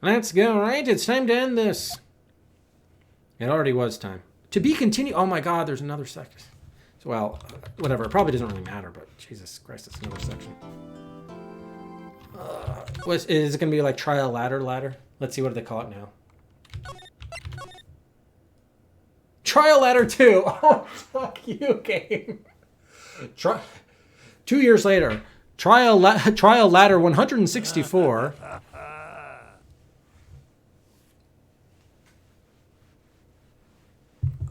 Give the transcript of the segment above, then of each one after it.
Let's go, right? It's time to end this. It already was time. To be continued. Oh my god, there's another section. So, well, whatever. It probably doesn't really matter, but Jesus Christ, it's another section. Is it going to be like trial ladder? Let's see, what do they call it now? Trial ladder 2. Oh, fuck you, game. 2 years later. Trial ladder 164.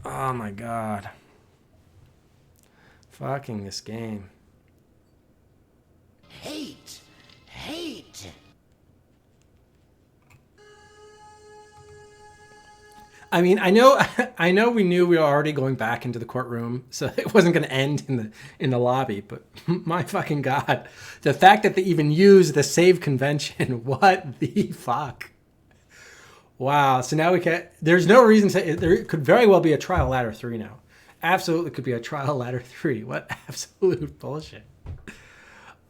Oh my god. Fucking this game. Hate. I mean, I know we knew we were already going back into the courtroom, so it wasn't going to end in the lobby, but my fucking god. The fact that they even used the save convention, what the fuck? Wow, so now we can't, there's no reason to, there could very well be a trial ladder 3 now. Absolutely could be a trial ladder 3. What absolute bullshit.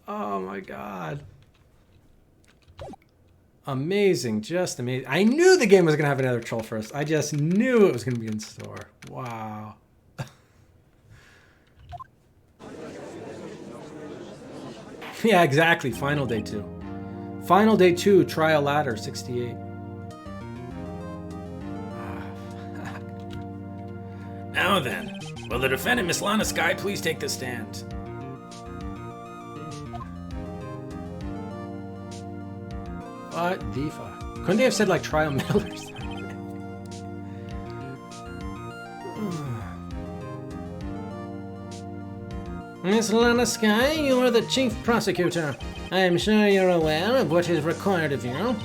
Oh my god. Amazing, just amazing. I knew the game was going to have another troll first. I just knew it was going to be in store. Wow. Yeah, exactly. Final day 2. Final day 2, trial ladder 68. Now then, will the defendant, Miss Lana Skye, please take the stand? What the fuck? Couldn't they have said like trial Millers? Miss Lana Skye, you are the chief prosecutor. I am sure you're aware of what is required of you.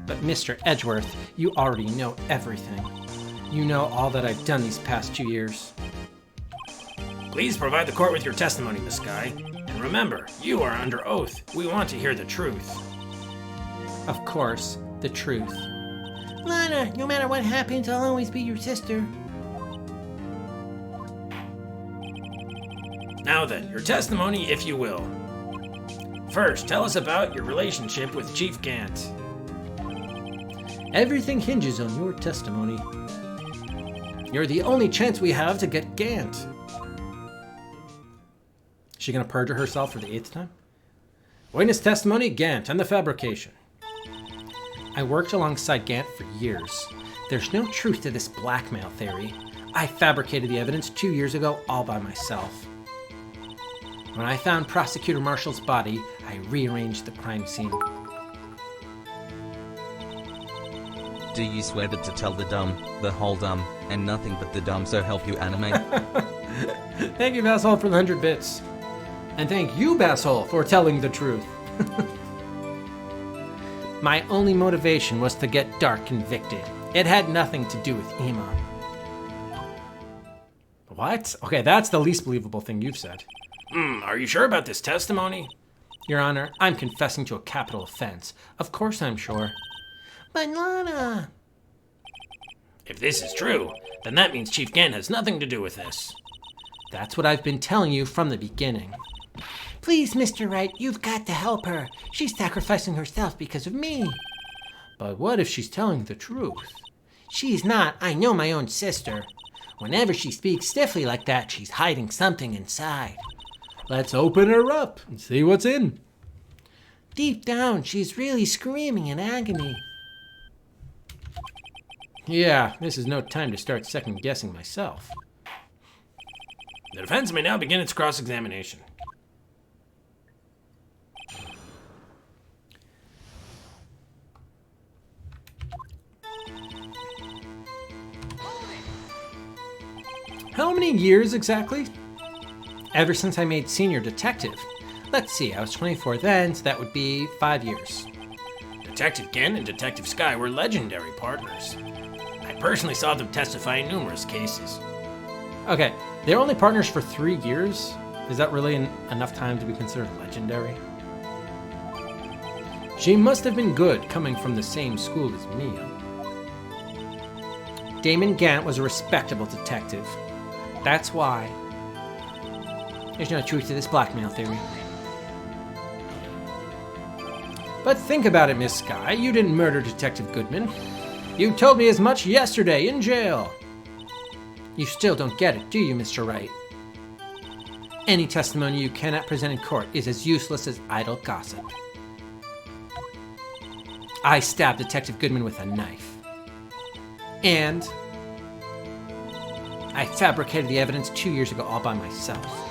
But Mr. Edgeworth, you already know everything. You know all that I've done these past 2 years. Please provide the court with your testimony, Miss Skye. And remember, you are under oath. We want to hear the truth. Of course, the truth. Lana, no matter what happens, I'll always be your sister. Now then, your testimony, if you will. First, tell us about your relationship with Chief Gant. Everything hinges on your testimony. You're the only chance we have to get Gant. Is she going to perjure herself for the 8th time? Witness testimony, Gant, and the fabrication. I worked alongside Gant for years. There's no truth to this blackmail theory. I fabricated the evidence 2 years ago all by myself. When I found Prosecutor Marshall's body, I rearranged the crime scene. Do you swear that to tell the dumb, the whole dumb, and nothing but the dumb, so help you animate? Thank you, Basshole, for the 100 bits. And thank you, Basshole, for telling the truth. My only motivation was to get Dark convicted. It had nothing to do with Ema. What? Okay, that's the least believable thing you've said. Are you sure about this testimony? Your Honor, I'm confessing to a capital offense. Of course I'm sure. But Lana... If this is true, then that means Chief Gant has nothing to do with this. That's what I've been telling you from the beginning. Please, Mr. Wright, you've got to help her. She's sacrificing herself because of me. But what if she's telling the truth? She's not. I know my own sister. Whenever she speaks stiffly like that, she's hiding something inside. Let's open her up and see what's in. Deep down, she's really screaming in agony. Yeah, this is no time to start second-guessing myself. The defense may now begin its cross-examination. How many years exactly? Ever since I made senior detective. Let's see, I was 24 then, so that would be 5 years. Detective Gant and Detective Skye were legendary partners. I personally saw them testify in numerous cases. Okay, they're only partners for 3 years? Is that really enough time to be considered legendary? She must have been good coming from the same school as Mia. Damon Gant was a respectable detective. That's why. There's no truth to this blackmail theory. But think about it, Miss Skye. You didn't murder Detective Goodman. You told me as much yesterday in jail. You still don't get it, do you, Mr. Wright? Any testimony you cannot present in court is as useless as idle gossip. I stabbed Detective Goodman with a knife. And I fabricated the evidence 2 years ago all by myself.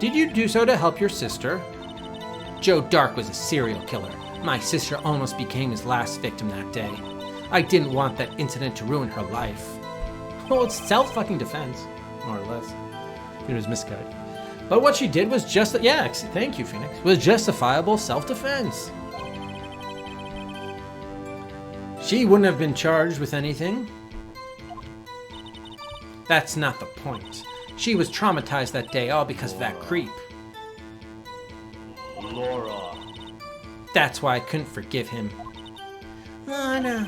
Did you do so to help your sister? Joe Dark was a serial killer. My sister almost became his last victim that day. I didn't want that incident to ruin her life. Well, it's self-fucking-defense, more or less. It was misguided. But what she did was just, yeah, thank you, Phoenix, was justifiable self-defense. She wouldn't have been charged with anything. That's not the point. She was traumatized that day, all because of that creep. Laura. That's why I couldn't forgive him. Oh, no.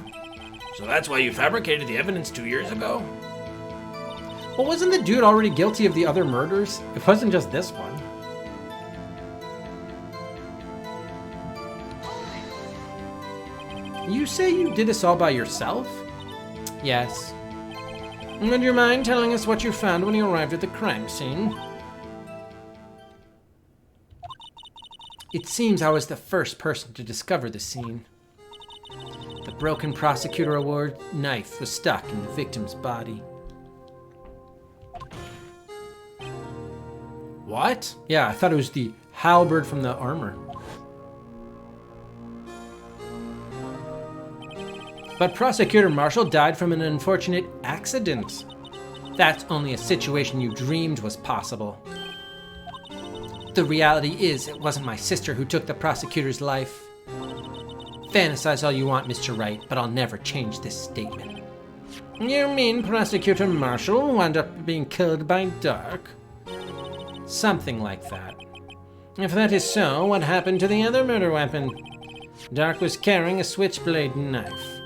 So that's why you fabricated the evidence 2 years ago? Well, wasn't the dude already guilty of the other murders? It wasn't just this one. You say you did this all by yourself? Yes. Would you mind telling us what you found when you arrived at the crime scene? It seems I was the first person to discover the scene. The broken Prosecutor Award knife was stuck in the victim's body. What? Yeah, I thought it was the halberd from the armor. But Prosecutor Marshall died from an unfortunate accident. That's only a situation you dreamed was possible. The reality is, it wasn't my sister who took the prosecutor's life. Fantasize all you want, Mr. Wright, but I'll never change this statement. You mean Prosecutor Marshall wound up being killed by Dark? Something like that. If that is so, what happened to the other murder weapon? Dark was carrying a switchblade knife.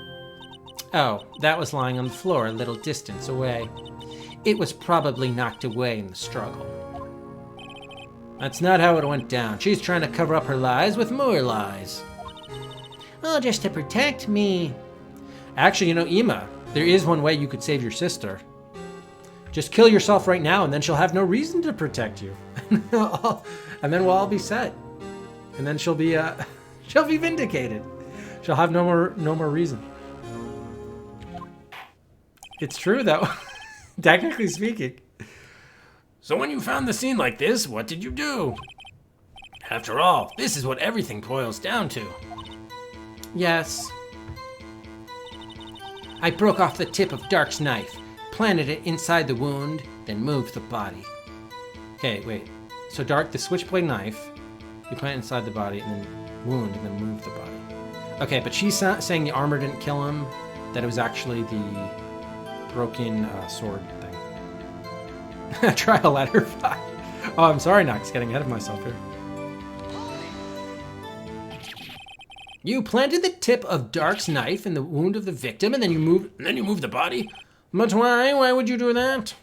Oh, that was lying on the floor a little distance away. It was probably knocked away in the struggle. That's not how it went down. She's trying to cover up her lies with more lies. Oh, just to protect me. Actually, you know, Ema, there is one way you could save your sister. Just kill yourself right now, and then she'll have no reason to protect you. And then we'll all be set. And then she'll be vindicated. She'll have no more reason. It's true, though. Technically speaking. So when you found the scene like this, what did you do? After all, this is what everything boils down to. Yes. I broke off the tip of Dark's knife, planted it inside the wound, then moved the body. Okay, wait. So Dark, the switchblade knife, you plant inside the body, and then wound, and then move the body. Okay, but she's saying the armor didn't kill him, that it was actually the broken sword thing. Trial letter 5. Oh, I'm sorry, Nox, getting ahead of myself here. You planted the tip of Dark's knife in the wound of the victim, and then you moved the body? But why? Why would you do that?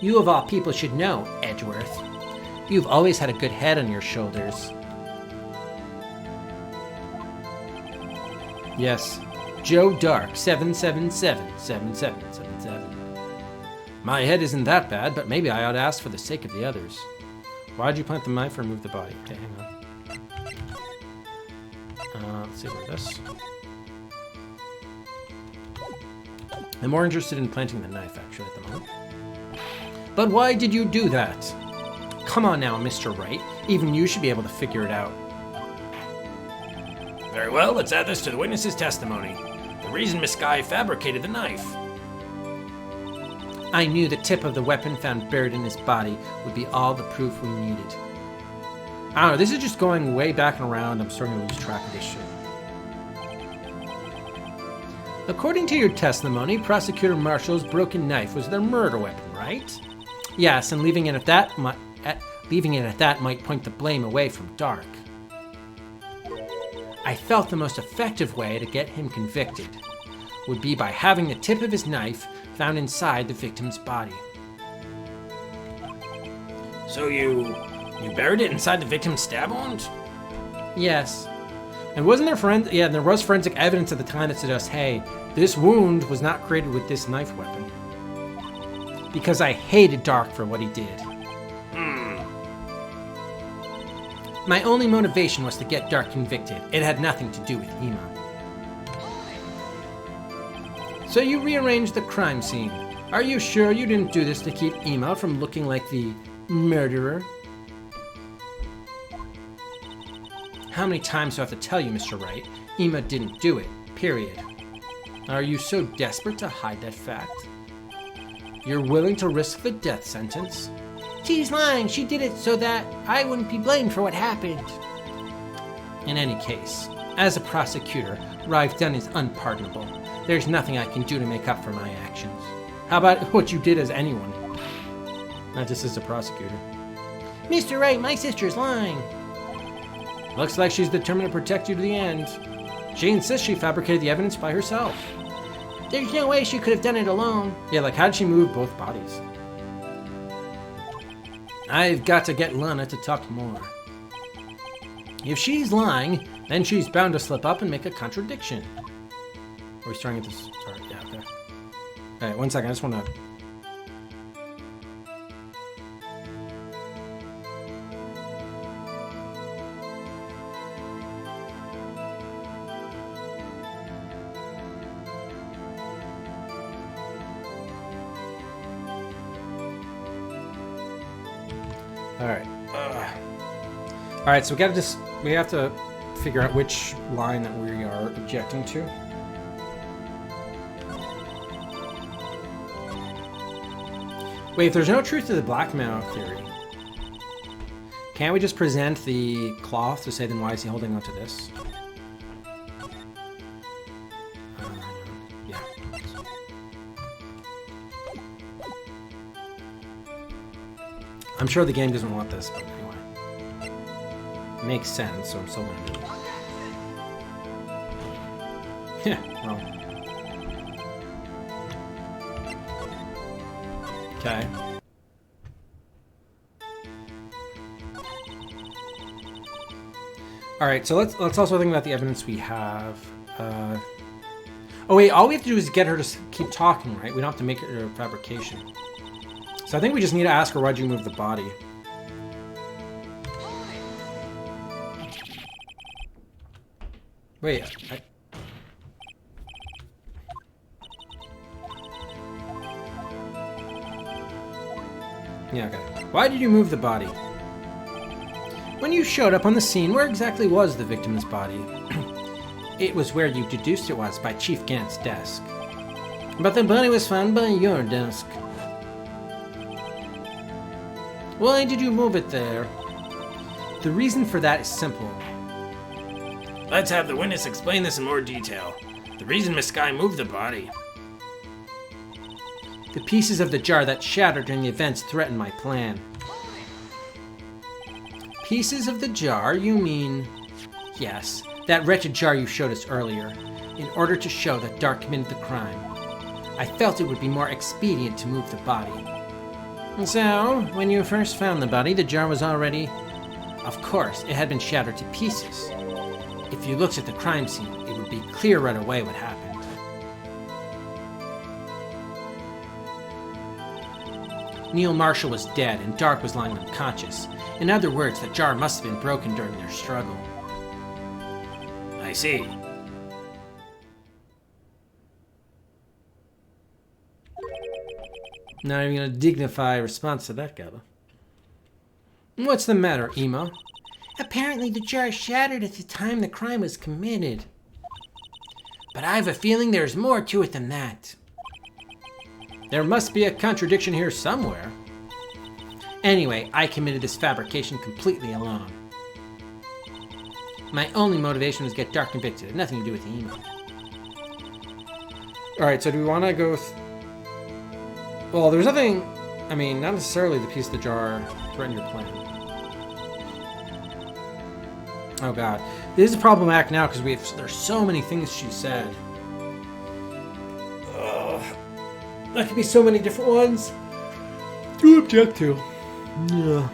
You of all people should know, Edgeworth. You've always had a good head on your shoulders. Yes, Joe Dark, 777-7777. My head isn't that bad, but maybe I ought to ask for the sake of the others. Why'd you plant the knife or move the body? Okay, hang on. Let's see where this. I'm more interested in planting the knife, actually, at the moment. But why did you do that? Come on now, Mr. Wright. Even you should be able to figure it out. Very well, let's add this to the witness's testimony. The reason Miss Skye fabricated the knife. I knew the tip of the weapon found buried in his body would be all the proof we needed. I don't know, this is just going way back and around. I'm starting to lose track of this shit. According to your testimony, Prosecutor Marshall's broken knife was their murder weapon, right? Yes, and leaving it at that might point the blame away from Dark. I felt the most effective way to get him convicted would be by having the tip of his knife found inside the victim's body. So you buried it inside the victim's stab wound? Yes. And wasn't there there was forensic evidence at the time that suggests, hey, this wound was not created with this knife weapon. Because I hated Dark for what he did. My only motivation was to get Dark convicted. It had nothing to do with Ema. So you rearranged the crime scene. Are you sure you didn't do this to keep Ema from looking like the murderer? How many times do I have to tell you, Mr. Wright? Ema didn't do it, period. Are you so desperate to hide that fact? You're willing to risk the death sentence? She's lying. She did it so that I wouldn't be blamed for what happened. In any case, as a prosecutor, what I've done is unpardonable. There's nothing I can do to make up for my actions. How about what you did as anyone? Not just as a prosecutor. Mr. Wright, my sister's lying. Looks like she's determined to protect you to the end. She insists she fabricated the evidence by herself. There's no way she could have done it alone. Yeah, like how'd she move both bodies? I've got to get Lana to talk more. If she's lying, then she's bound to slip up and make a contradiction. Are we starting at this? Sorry, yeah, okay. Alright, 1 second, I just want to... Alright. Alright, so we have to figure out which line that we are objecting to. Wait, if there's no truth to the blackmail theory, can't we just present the cloth to say, then why is he holding on to this? Yeah. I'm sure the game doesn't want this, but anyway. It makes sense, so I'm still gonna do it. Yeah, well. Okay. Alright, so let's also think about the evidence we have. Oh wait, all we have to do is get her to keep talking, right? We don't have to make it a fabrication. So I think we just need to ask her, why'd you move the body? Wait, yeah, okay. Why did you move the body? When you showed up on the scene, where exactly was the victim's body? It was where you deduced it was, by Chief Gant's desk. But the body was found by your desk. Why did you move it there? The reason for that is simple. Let's have the witness explain this in more detail. The reason Miss Sky moved the body. The pieces of the jar that shattered during the events threatened my plan. Pieces of the jar? You mean... Yes, that wretched jar you showed us earlier, in order to show that Dark committed the crime. I felt it would be more expedient to move the body. So, when you first found the body, the jar was already... Of course, it had been shattered to pieces. If you looked at the crime scene, it would be clear right away what happened. Neil Marshall was dead and Dark was lying unconscious. In other words, the jar must have been broken during their struggle. I see. Not even a dignified response to that, Gabba. What's the matter, Ema? Apparently the jar shattered at the time the crime was committed. But I have a feeling there's more to it than that. There must be a contradiction here somewhere. Anyway, I committed this fabrication completely alone. My only motivation was to get Dark convicted. It had nothing to do with the email. Alright, so do we want to go... Well, there's nothing... I mean, not necessarily the piece of the jar threatened your plan. Oh god. This is problematic now because there's so many things she said. That could be so many different ones to object to. Yeah.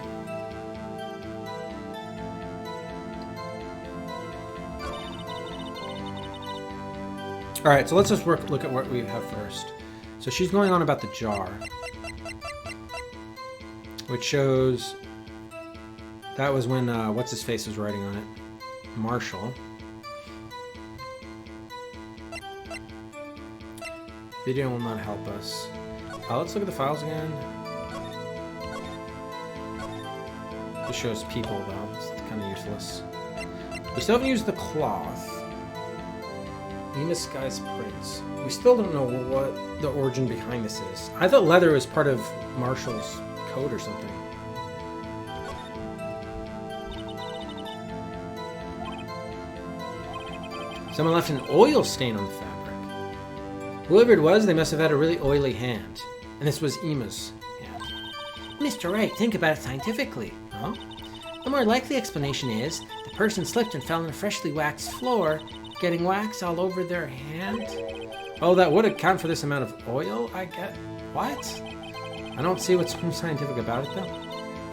All right, so let's just look at what we have first. So she's going on about the jar, which shows that was when what's his face was writing on it, Marshall. Video will not help us. Let's look at the files again. This shows people though. It's kind of useless. We still haven't used the cloth. Emus Sky's Prince. We still don't know what the origin behind this is. I thought leather was part of Marshall's code or something. Someone left an oil stain on the fabric. Whoever it was, they must have had a really oily hand. And this was Emus' hand. Mr. Wright, think about it scientifically. Huh? The more likely explanation is the person slipped and fell on a freshly waxed floor, getting wax all over their hand. Oh, that would account for this amount of oil, I get. What? I don't see what's scientific about it, though.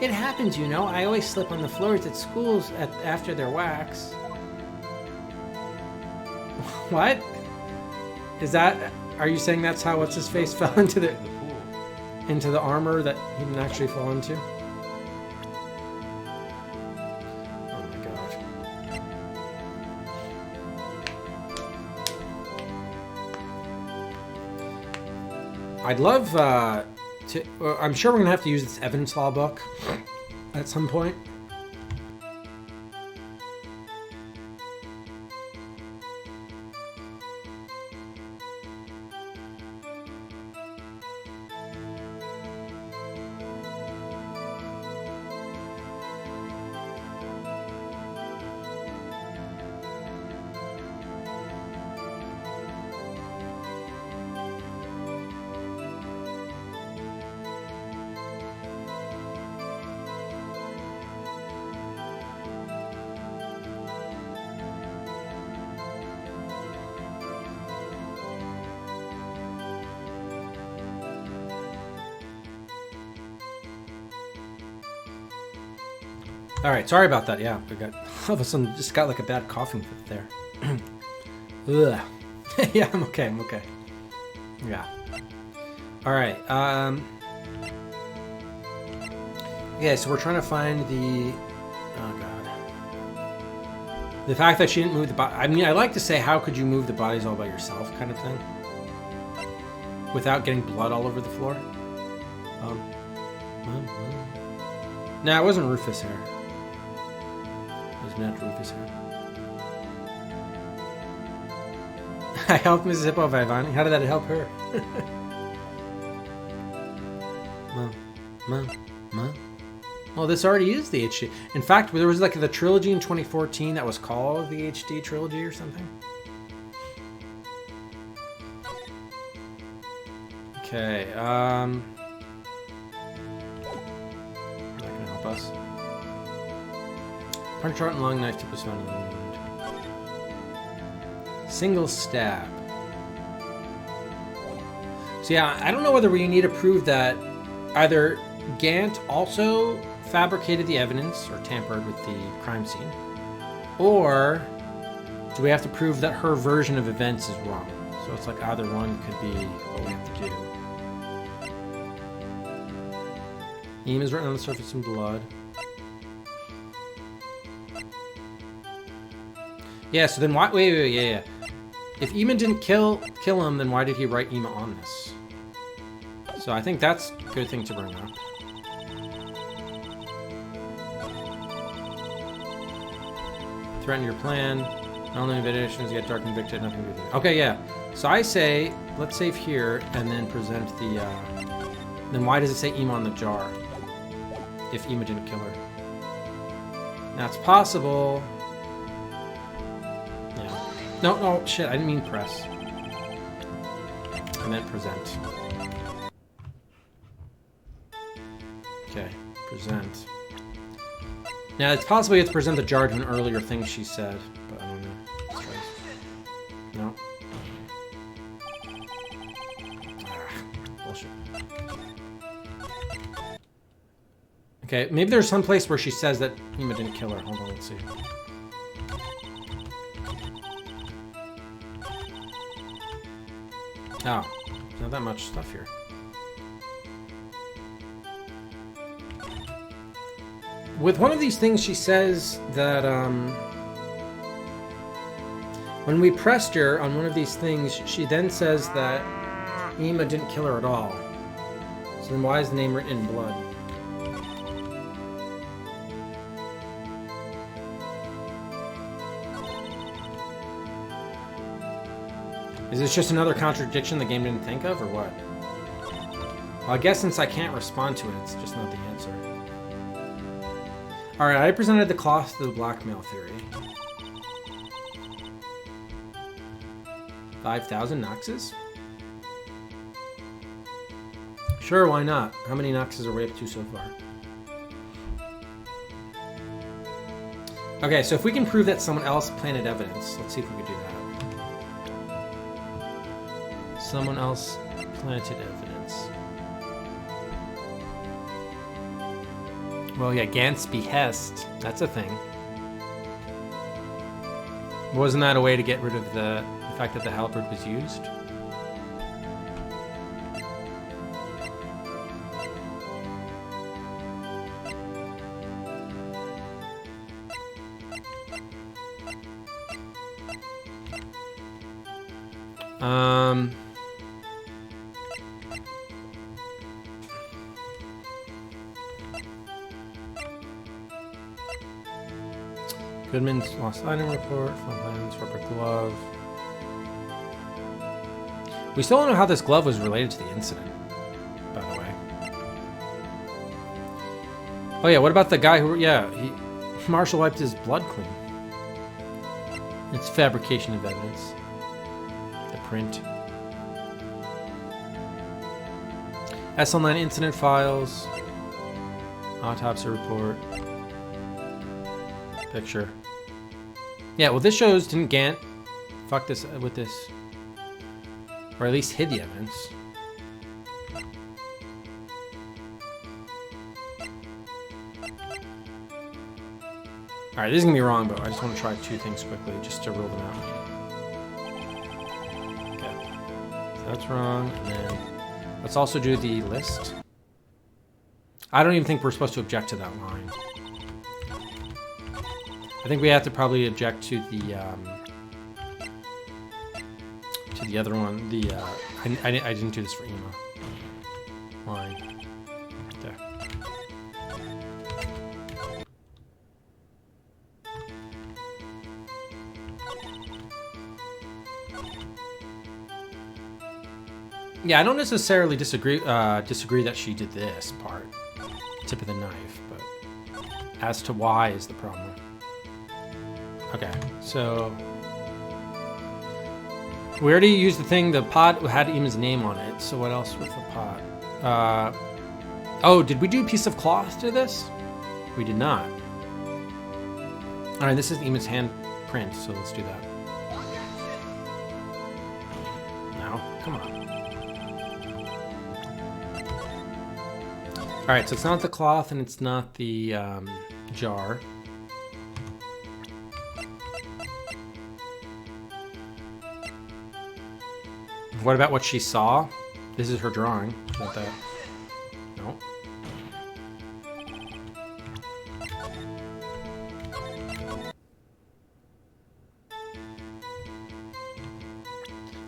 It happens, you know. I always slip on the floors at schools after their wax. What? Is that... Are you saying that's how what's-his-face fell into the armor that he didn't actually fall into? Oh my god. I'd love to... I'm sure we're going to have to use this evidence law book at some point. All right, sorry about that. Yeah, we got all of a sudden just got like a bad coughing fit there. Ugh. Yeah, I'm okay. I'm okay. Yeah. All right. Yeah, so we're trying to find the. Oh god. The fact that she didn't move the body. I mean, I like to say, how could you move the bodies all by yourself, kind of thing, without getting blood all over the floor. No, it wasn't Rufus' hair. It was not Rufus' hair. I helped Mrs. Hippo by Vine. How did that help her? Mom. Well, this already is the HD. In fact, there was like the trilogy in 2014 that was called the HD trilogy or something. Okay, that can help us. Punch out and long knife tip was found in the wound. Single stab. So yeah, I don't know whether we need to prove that either Gant also fabricated the evidence or tampered with the crime scene, or do we have to prove that her version of events is wrong? So it's like either one could be what we have to do. Eam is written on the surface in blood. Yeah, so then why? Wait, yeah. If Eamon didn't kill him, then why did he write Eamon on this? So I think that's a good thing to bring up. Threaten your plan. Not only invitations get dark convicted, nothing to do with it. Okay, yeah. So I say, let's save here and then present the. Then why does it say Eamon on the jar? If Eamon didn't kill her, that's possible. Yeah. No, shit. I didn't mean press. I meant present. Okay, present. Now, it's possible you have to present the jar to an earlier thing she said, but I don't know. Let's try this. No. Bullshit. Okay, maybe there's some place where she says that Hima didn't kill her. Hold on, let's see. Oh, not that much stuff here. With one of these things, she says that when we pressed her on one of these things, she then says that Ema didn't kill her at all. So then why is the name written in blood? Is this just another contradiction the game didn't think of, or what? Well, I guess since I can't respond to it, it's just not the answer. Alright, I presented the cloth to the blackmail theory. 5,000 Noxes? Sure, why not? How many Noxes are we up to so far? Okay, so if we can prove that someone else planted evidence, let's see if we can do that. Someone else planted evidence. Well, yeah, Gant's behest. That's a thing. Wasn't that a way to get rid of the fact that the halberd was used? Goodman's lost item report, phone plans, rubber glove. We still don't know how this glove was related to the incident, by the way. Oh yeah, what about the guy who, Marshall wiped his blood clean. It's fabrication of evidence. The print. SL9 incident files. Autopsy report. Picture. Yeah, well, this shows didn't Gant fuck this with this, or at least hid the evidence. All right, this is gonna be wrong, but I just want to try two things quickly just to rule them out. Okay, so that's wrong, and then let's also do the list. I don't even think we're supposed to object to that line. I think we have to probably object to the other one. The I didn't do this for Ema. Line. Okay. Yeah, I don't necessarily disagree that she did this part, tip of the knife, but as to why is the problem. Okay, so we already used the thing. The pot had Ema's name on it. So what else with the pot? Oh, did we do a piece of cloth to this? We did not. All right, this is Ema's handprint, so let's do that. Now, come on. All right, so it's not the cloth and it's not the jar. What about what she saw? This is her drawing. Not that. No.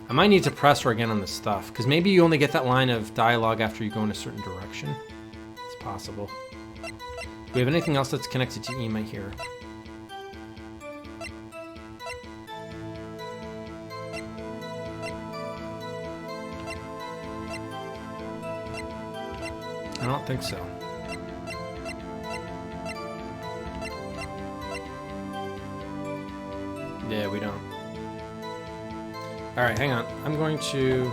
I might need to press her again on this stuff, because maybe you only get that line of dialogue after you go in a certain direction. It's possible. Do we have anything else that's connected to Ema here? I don't think so. Yeah, we don't. All right, hang on. I'm going to...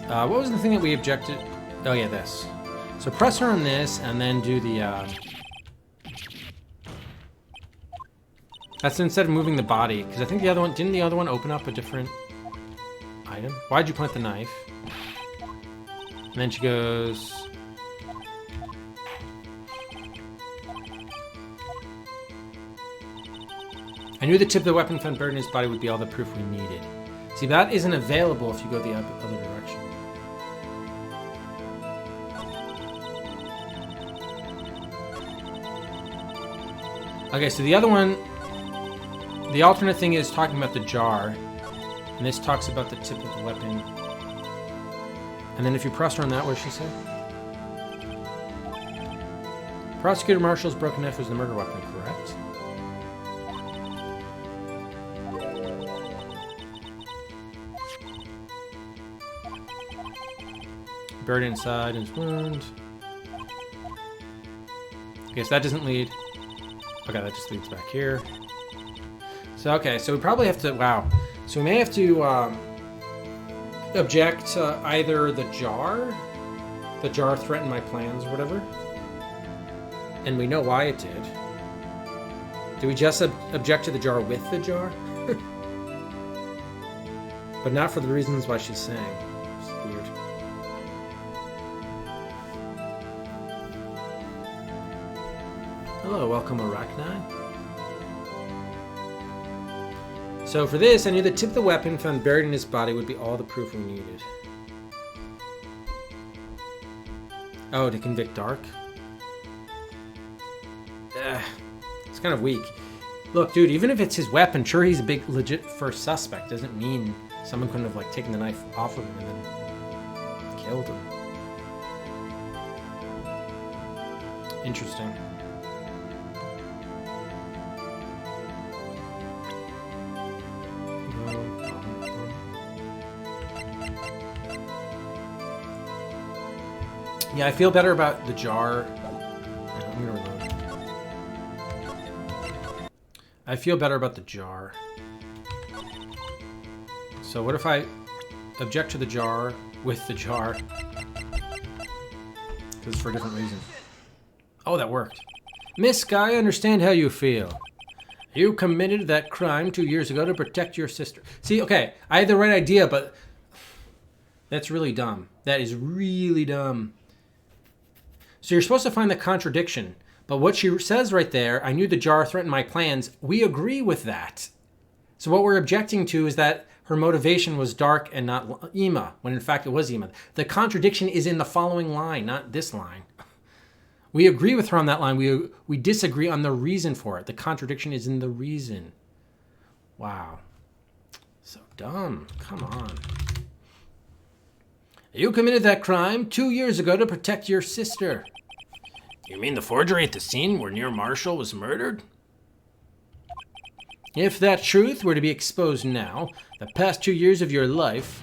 what was the thing that we objected? Oh yeah, this. So press her on this and then do the... That's instead of moving the body, because I think the other one... Didn't the other one open up a different... item? Why'd you plant the knife? And then she goes... I knew the tip of the weapon found buried in his body would be all the proof we needed. See, that isn't available if you go the other direction. Okay, so the other one, the alternate thing is talking about the jar, and this talks about the tip of the weapon. And then if you press her on that, what did she say? Prosecutor Marshall's broken knife was the murder weapon, correct? Buried inside his wound. Okay, so that doesn't lead. Okay, that just leads back here. So, okay, so we probably have to, wow. So we may have to object to either the jar threatened my plans or whatever. And we know why it did. Do we just object to the jar with the jar? But not for the reasons why she's saying. It's weird. Hello, welcome Arachni. So for this, I knew the tip of the weapon found buried in his body would be all the proof we needed. Oh, to convict Dark? It's kind of weak. Look, dude, even if it's his weapon, sure, he's a big, legit first suspect. Doesn't mean someone couldn't have, like, taken the knife off of him and then killed him. Interesting. Yeah, I feel better about the jar. I'm gonna reload. I feel better about the jar. So what if I object to the jar with the jar? Because it's for a different reason. Oh, that worked. Miss Sky, I understand how you feel. You committed that crime 2 years ago to protect your sister. See, okay, I had the right idea, but that's really dumb. That is really dumb. So you're supposed to find the contradiction. But what she says right there, I knew the jar threatened my plans. We agree with that. So what we're objecting to is that her motivation was Dark and not Ema, when in fact it was Ema. The contradiction is in the following line, not this line. We agree with her on that line. We disagree on the reason for it. The contradiction is in the reason. Wow. So dumb. Come on. You committed that crime 2 years ago to protect your sister. You mean the forgery at the scene where Near Marshall was murdered? If that truth were to be exposed now, the past 2 years of your life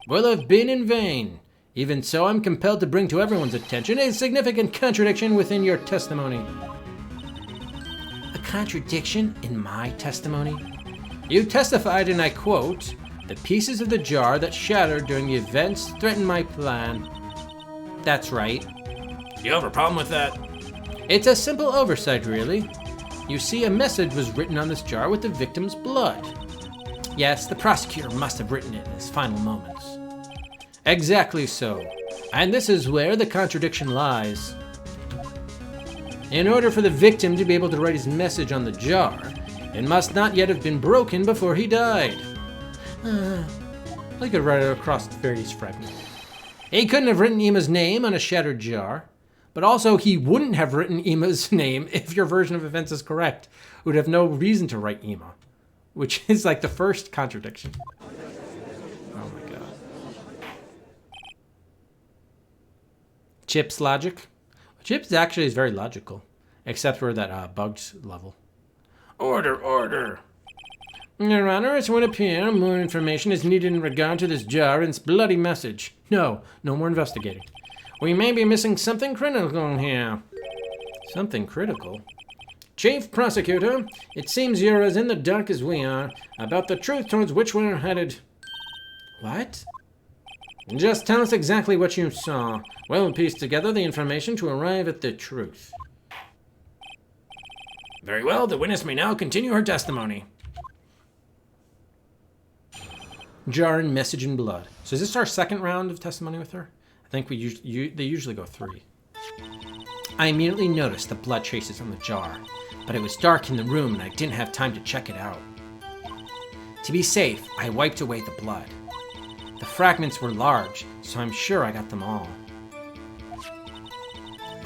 will have been in vain. Even so, I'm compelled to bring to everyone's attention a significant contradiction within your testimony. A contradiction in my testimony? You testified, and I quote, "The pieces of the jar that shattered during the events threatened my plan." That's right. Do you have a problem with that? It's a simple oversight, really. You see, a message was written on this jar with the victim's blood. Yes, the prosecutor must have written it in his final moments. Exactly so. And this is where the contradiction lies. In order for the victim to be able to write his message on the jar, it must not yet have been broken before he died. I could write it across the various fragments. He couldn't have written Ema's name on a shattered jar. But also, he wouldn't have written Ema's name if your version of events is correct. Would have no reason to write Ema, which is like the first contradiction. Oh my god. Chip's logic? Chip's actually is very logical, except for that bugged level. Order, order. Your Honor, it would appear more information is needed in regard to this jar and its bloody message. No more investigating. We may be missing something critical here. Something critical? Chief Prosecutor, it seems you're as in the dark as we are about the truth towards which we're headed. What? Just tell us exactly what you saw. We'll piece together the information to arrive at the truth. Very well, the witness may now continue her testimony. Jar and message in blood. So is this our second round of testimony with her? I think they usually go 3. I immediately noticed the blood traces on the jar. but it was dark in the room and I didn't have time to check it out. To be safe, I wiped away the blood. The fragments were large, so I'm sure I got them all.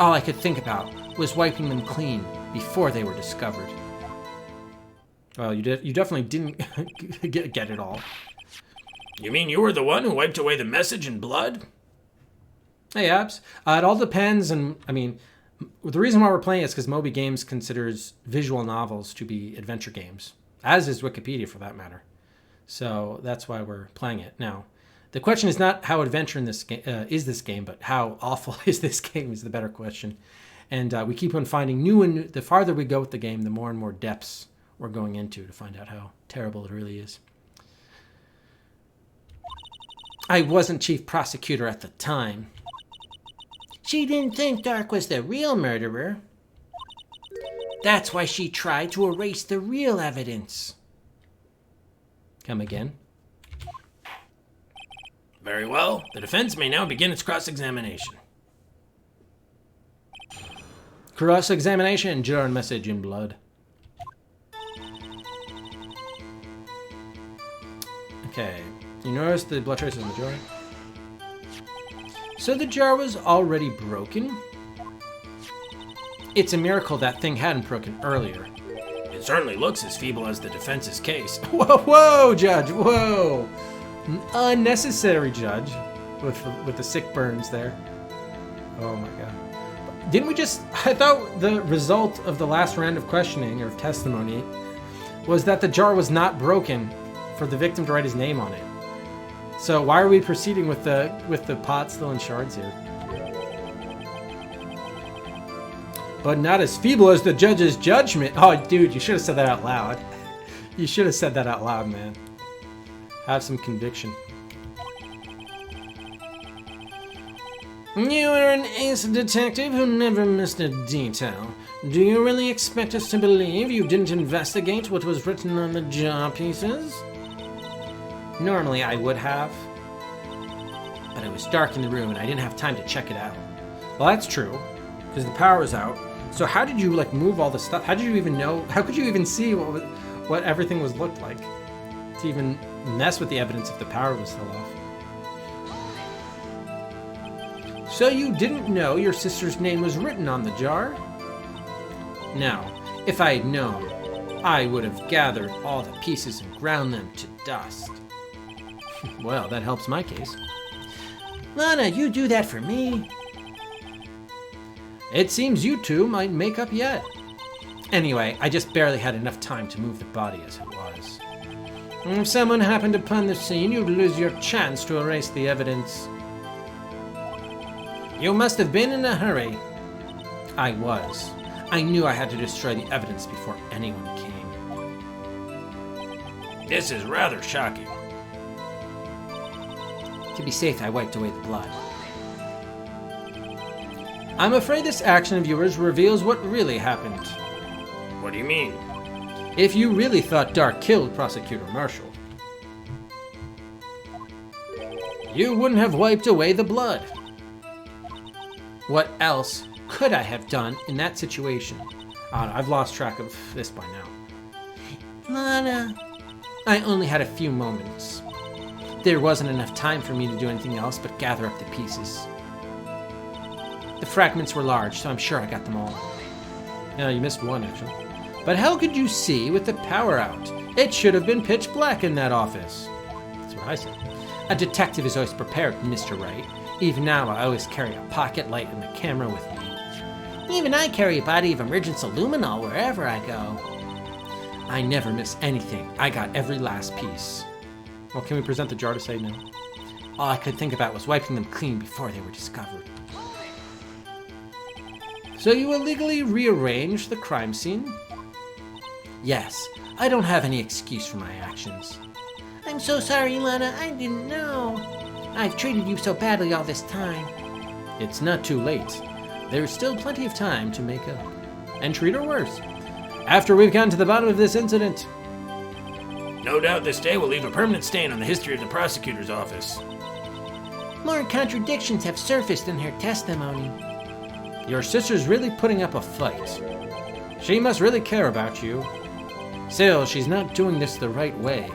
All I could think about was wiping them clean before they were discovered. Well, you definitely didn't get it all. You mean you were the one who wiped away the message in blood? Hey, Abs. It all depends, and I mean, the reason why we're playing is because Moby Games considers visual novels to be adventure games, as is Wikipedia for that matter. So that's why we're playing it. Now, the question is not how adventure in this is this game, but how awful is this game is the better question. And we keep on finding new and new. The farther we go with the game, the more and more depths we're going into to find out how terrible it really is. I wasn't chief prosecutor at the time. She didn't think Dark was the real murderer. That's why she tried to erase the real evidence. Come again? Very well. The defense may now begin its cross-examination. Cross-examination, jar message in blood. Okay, you notice the blood traces in the jar? So the jar was already broken? It's a miracle that thing hadn't broken earlier. It certainly looks as feeble as the defense's case. Whoa, Judge, whoa! Unnecessary, Judge, with the sick burns there. Oh my god. Didn't we just... I thought the result of the last round of questioning, or testimony, was that the jar was not broken for the victim to write his name on it. So why are we proceeding with the pot still in shards here? But not as feeble as the judge's judgment. Oh, dude, you should have said that out loud. You should have said that out loud, man. Have some conviction. You are an ace detective who never missed a detail. Do you really expect us to believe you didn't investigate what was written on the jar pieces? Normally I would have, but it was dark in the room and I didn't have time to check it out. Well, that's true, because the power was out. So how did you move all the stuff? How did you even know? How could you even see what everything looked like to even mess with the evidence if the power was still off? So you didn't know your sister's name was written on the jar? Now, if I had known, I would have gathered all the pieces and ground them to dust. Well, that helps my case. Lana, you do that for me. It seems you two might make up yet. Anyway, I just barely had enough time to move the body as it was. If someone happened upon the scene, you'd lose your chance to erase the evidence. You must have been in a hurry. I was. I knew I had to destroy the evidence before anyone came. This is rather shocking. To be safe, I wiped away the blood. I'm afraid this action of yours reveals what really happened. What do you mean? If you really thought Dark killed Prosecutor Marshall, you wouldn't have wiped away the blood. What else could I have done in that situation? I've lost track of this by now. Lana, I only had a few moments. There wasn't enough time for me to do anything else but gather up the pieces. The fragments were large, so I'm sure I got them all. Yeah, you missed one, actually. But how could you see with the power out? It should have been pitch black in that office. That's what I said. A detective is always prepared, Mr. Wright. Even now, I always carry a pocket light and a camera with me. even I carry a body of emergence luminol wherever I go. I never miss anything. I got every last piece. Well, can we present the jar to say no? All I could think about was wiping them clean before they were discovered. So you illegally rearranged the crime scene? Yes, I don't have any excuse for my actions. I'm so sorry, Lana. I didn't know. I've treated you so badly all this time. It's not too late. There's still plenty of time to make up. And treat her worse. After we've gotten to the bottom of this incident. No doubt this day will leave a permanent stain on the history of the prosecutor's office. More contradictions have surfaced in her testimony. Your sister's really putting up a fight. She must really care about you. Still, she's not doing this the right way.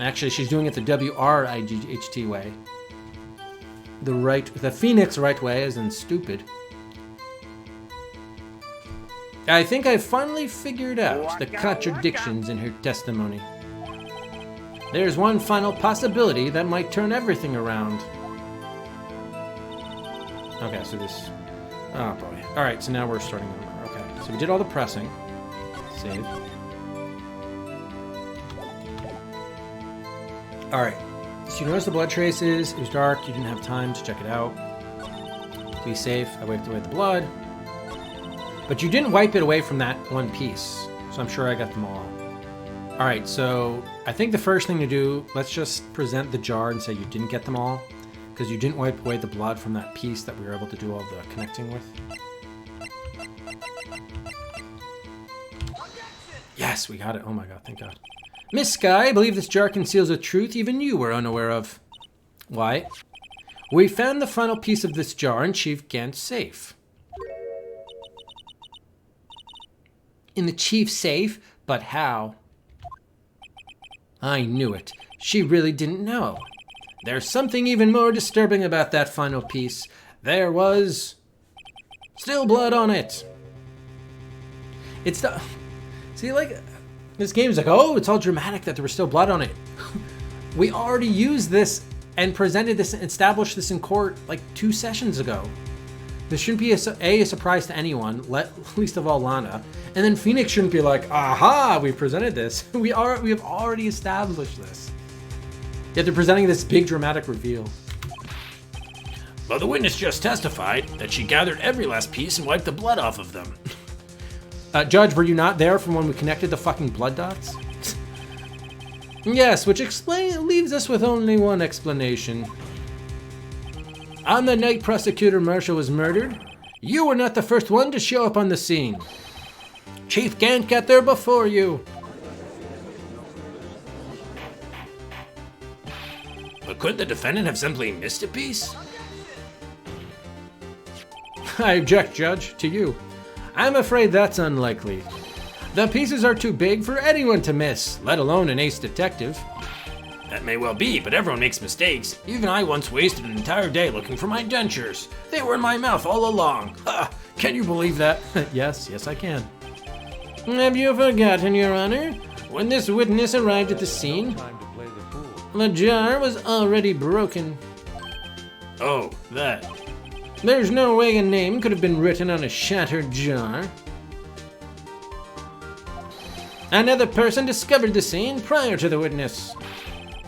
Actually, she's doing it the W-R-I-G-H-T way. The Phoenix right way, as in stupid. I think I finally figured out the contradictions in her testimony. There's one final possibility that might turn everything around. Okay, so this... Oh boy. Alright, so now we're starting over. Okay, so we did all the pressing. Save. Alright, so you notice the blood traces. It was dark, you didn't have time to check it out. Be safe, I wiped away the blood. But you didn't wipe it away from that one piece, so I'm sure I got them all. Alright, so I think the first thing to do, let's just present the jar and say you didn't get them all, because you didn't wipe away the blood from that piece that we were able to do all the connecting with. Yes, we got it. Oh my god, thank god. Miss Sky, I believe this jar conceals a truth even you were unaware of. Why? We found the final piece of this jar in Chief Gant's safe. In the chief's safe? But how? I knew it. She really didn't know. There's something even more disturbing about that final piece. There was... still blood on it. It's the... See, like... This game's like, oh, it's all dramatic that there was still blood on it. We already used this and presented this and established this in court like 2 sessions ago. This shouldn't be a surprise to anyone, least of all Lana. And then Phoenix shouldn't be like, aha, we presented this. We have already established this. Yet they're presenting this big dramatic reveal. But the witness just testified that she gathered every last piece and wiped the blood off of them. Judge, were you not there from when we connected the fucking blood dots? Yes, which leaves us with only one explanation. On the night Prosecutor Marshall was murdered, you were not the first one to show up on the scene. Chief Gant got there before you. But couldn't the defendant have simply missed a piece? I object, Judge, to you. I'm afraid that's unlikely. The pieces are too big for anyone to miss, let alone an ace detective. That may well be, but everyone makes mistakes. Even I once wasted an entire day looking for my dentures. They were in my mouth all along. Ha! Can you believe that? Yes, I can. Have you forgotten, Your Honor? When this witness arrived at the scene, the jar was already broken. Oh, that. There's no way a name could have been written on a shattered jar. Another person discovered the scene prior to the witness.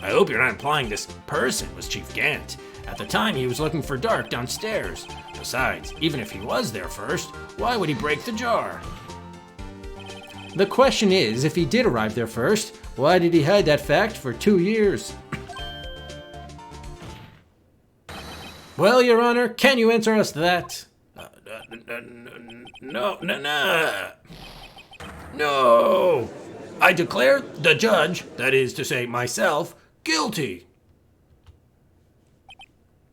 I hope you're not implying this person was Chief Gant. At the time, he was looking for Dark downstairs. Besides, even if he was there first, why would he break the jar? The question is, if he did arrive there first, why did he hide that fact for 2 years? Well, Your Honor, can you answer us that? No! I declare the judge, that is to say myself, guilty.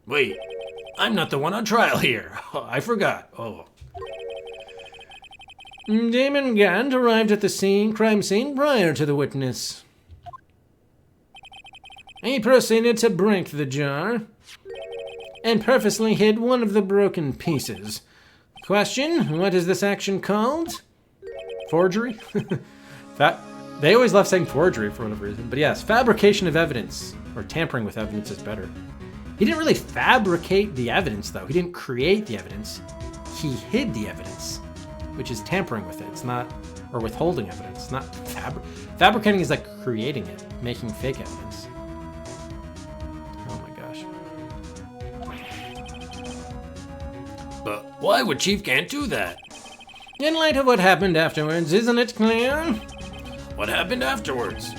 Wait, I'm not the one on trial here. I forgot. Oh. Damon Gant arrived at the crime scene prior to the witness. He proceeded to break the jar and purposely hid one of the broken pieces. Question, what is this action called? Forgery? They always love saying forgery for whatever reason. But yes, fabrication of evidence, or tampering with evidence is better. He didn't really fabricate the evidence, though. He didn't create the evidence. He hid the evidence, which is tampering with it. It's not, or withholding evidence. It's not fabricating is like creating it, making fake evidence. Oh my gosh. But why would Chief Gant do that? In light of what happened afterwards, isn't it clear? What happened afterwards?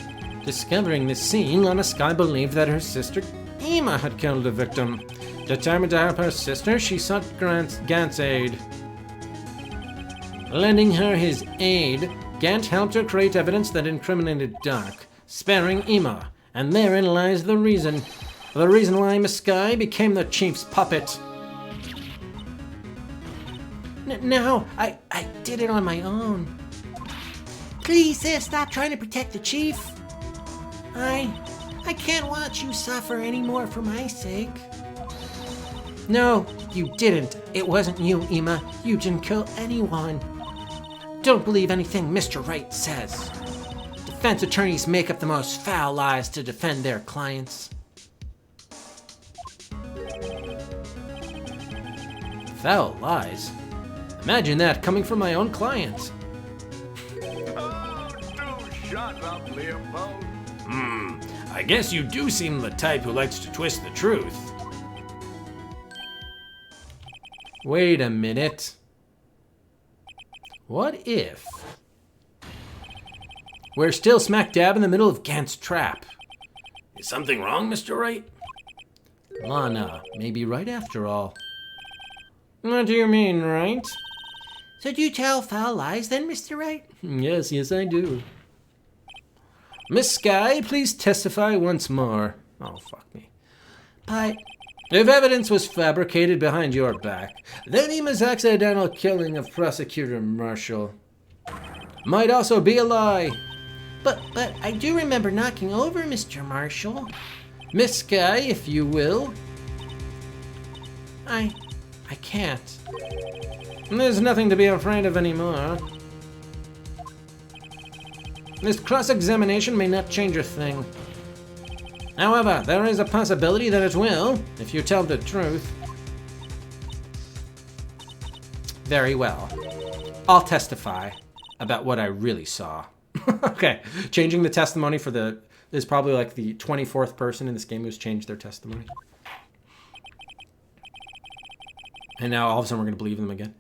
Discovering the scene, Lana Sky believed that her sister Emma had killed the victim. Determined to help her sister, she sought Gant's aid. Lending her his aid, Gant helped her create evidence that incriminated Dark, sparing Emma, and therein lies the reason. The reason why Miss Sky became the chief's puppet. No, I did it on my own. Please, sis, stop trying to protect the chief. I can't watch you suffer anymore for my sake. No, you didn't. It wasn't you, Emma. You didn't kill anyone. Don't believe anything Mr. Wright says. Defense attorneys make up the most foul lies to defend their clients. Foul lies? Imagine that coming from my own client. Oh, do shut up, Leopold. I guess you do seem the type who likes to twist the truth. Wait a minute. What if we're still smack dab in the middle of Gant's trap? Is something wrong, Mr. Wright? Lana may be right after all. What do you mean, Wright? So do you tell foul lies then, Mr. Wright? Yes, I do. Miss Skye, please testify once more. Oh, fuck me. But if evidence was fabricated behind your back, then Emma's accidental killing of Prosecutor Marshall might also be a lie. But I do remember knocking over Mr. Marshall. Miss Skye, if you will. I can't. There's nothing to be afraid of anymore. This cross-examination may not change a thing. However, there is a possibility that it will, if you tell the truth. Very well. I'll testify about what I really saw. Okay, changing the testimony for this is probably like the 24th person in this game who's changed their testimony. And now all of a sudden we're going to believe them again.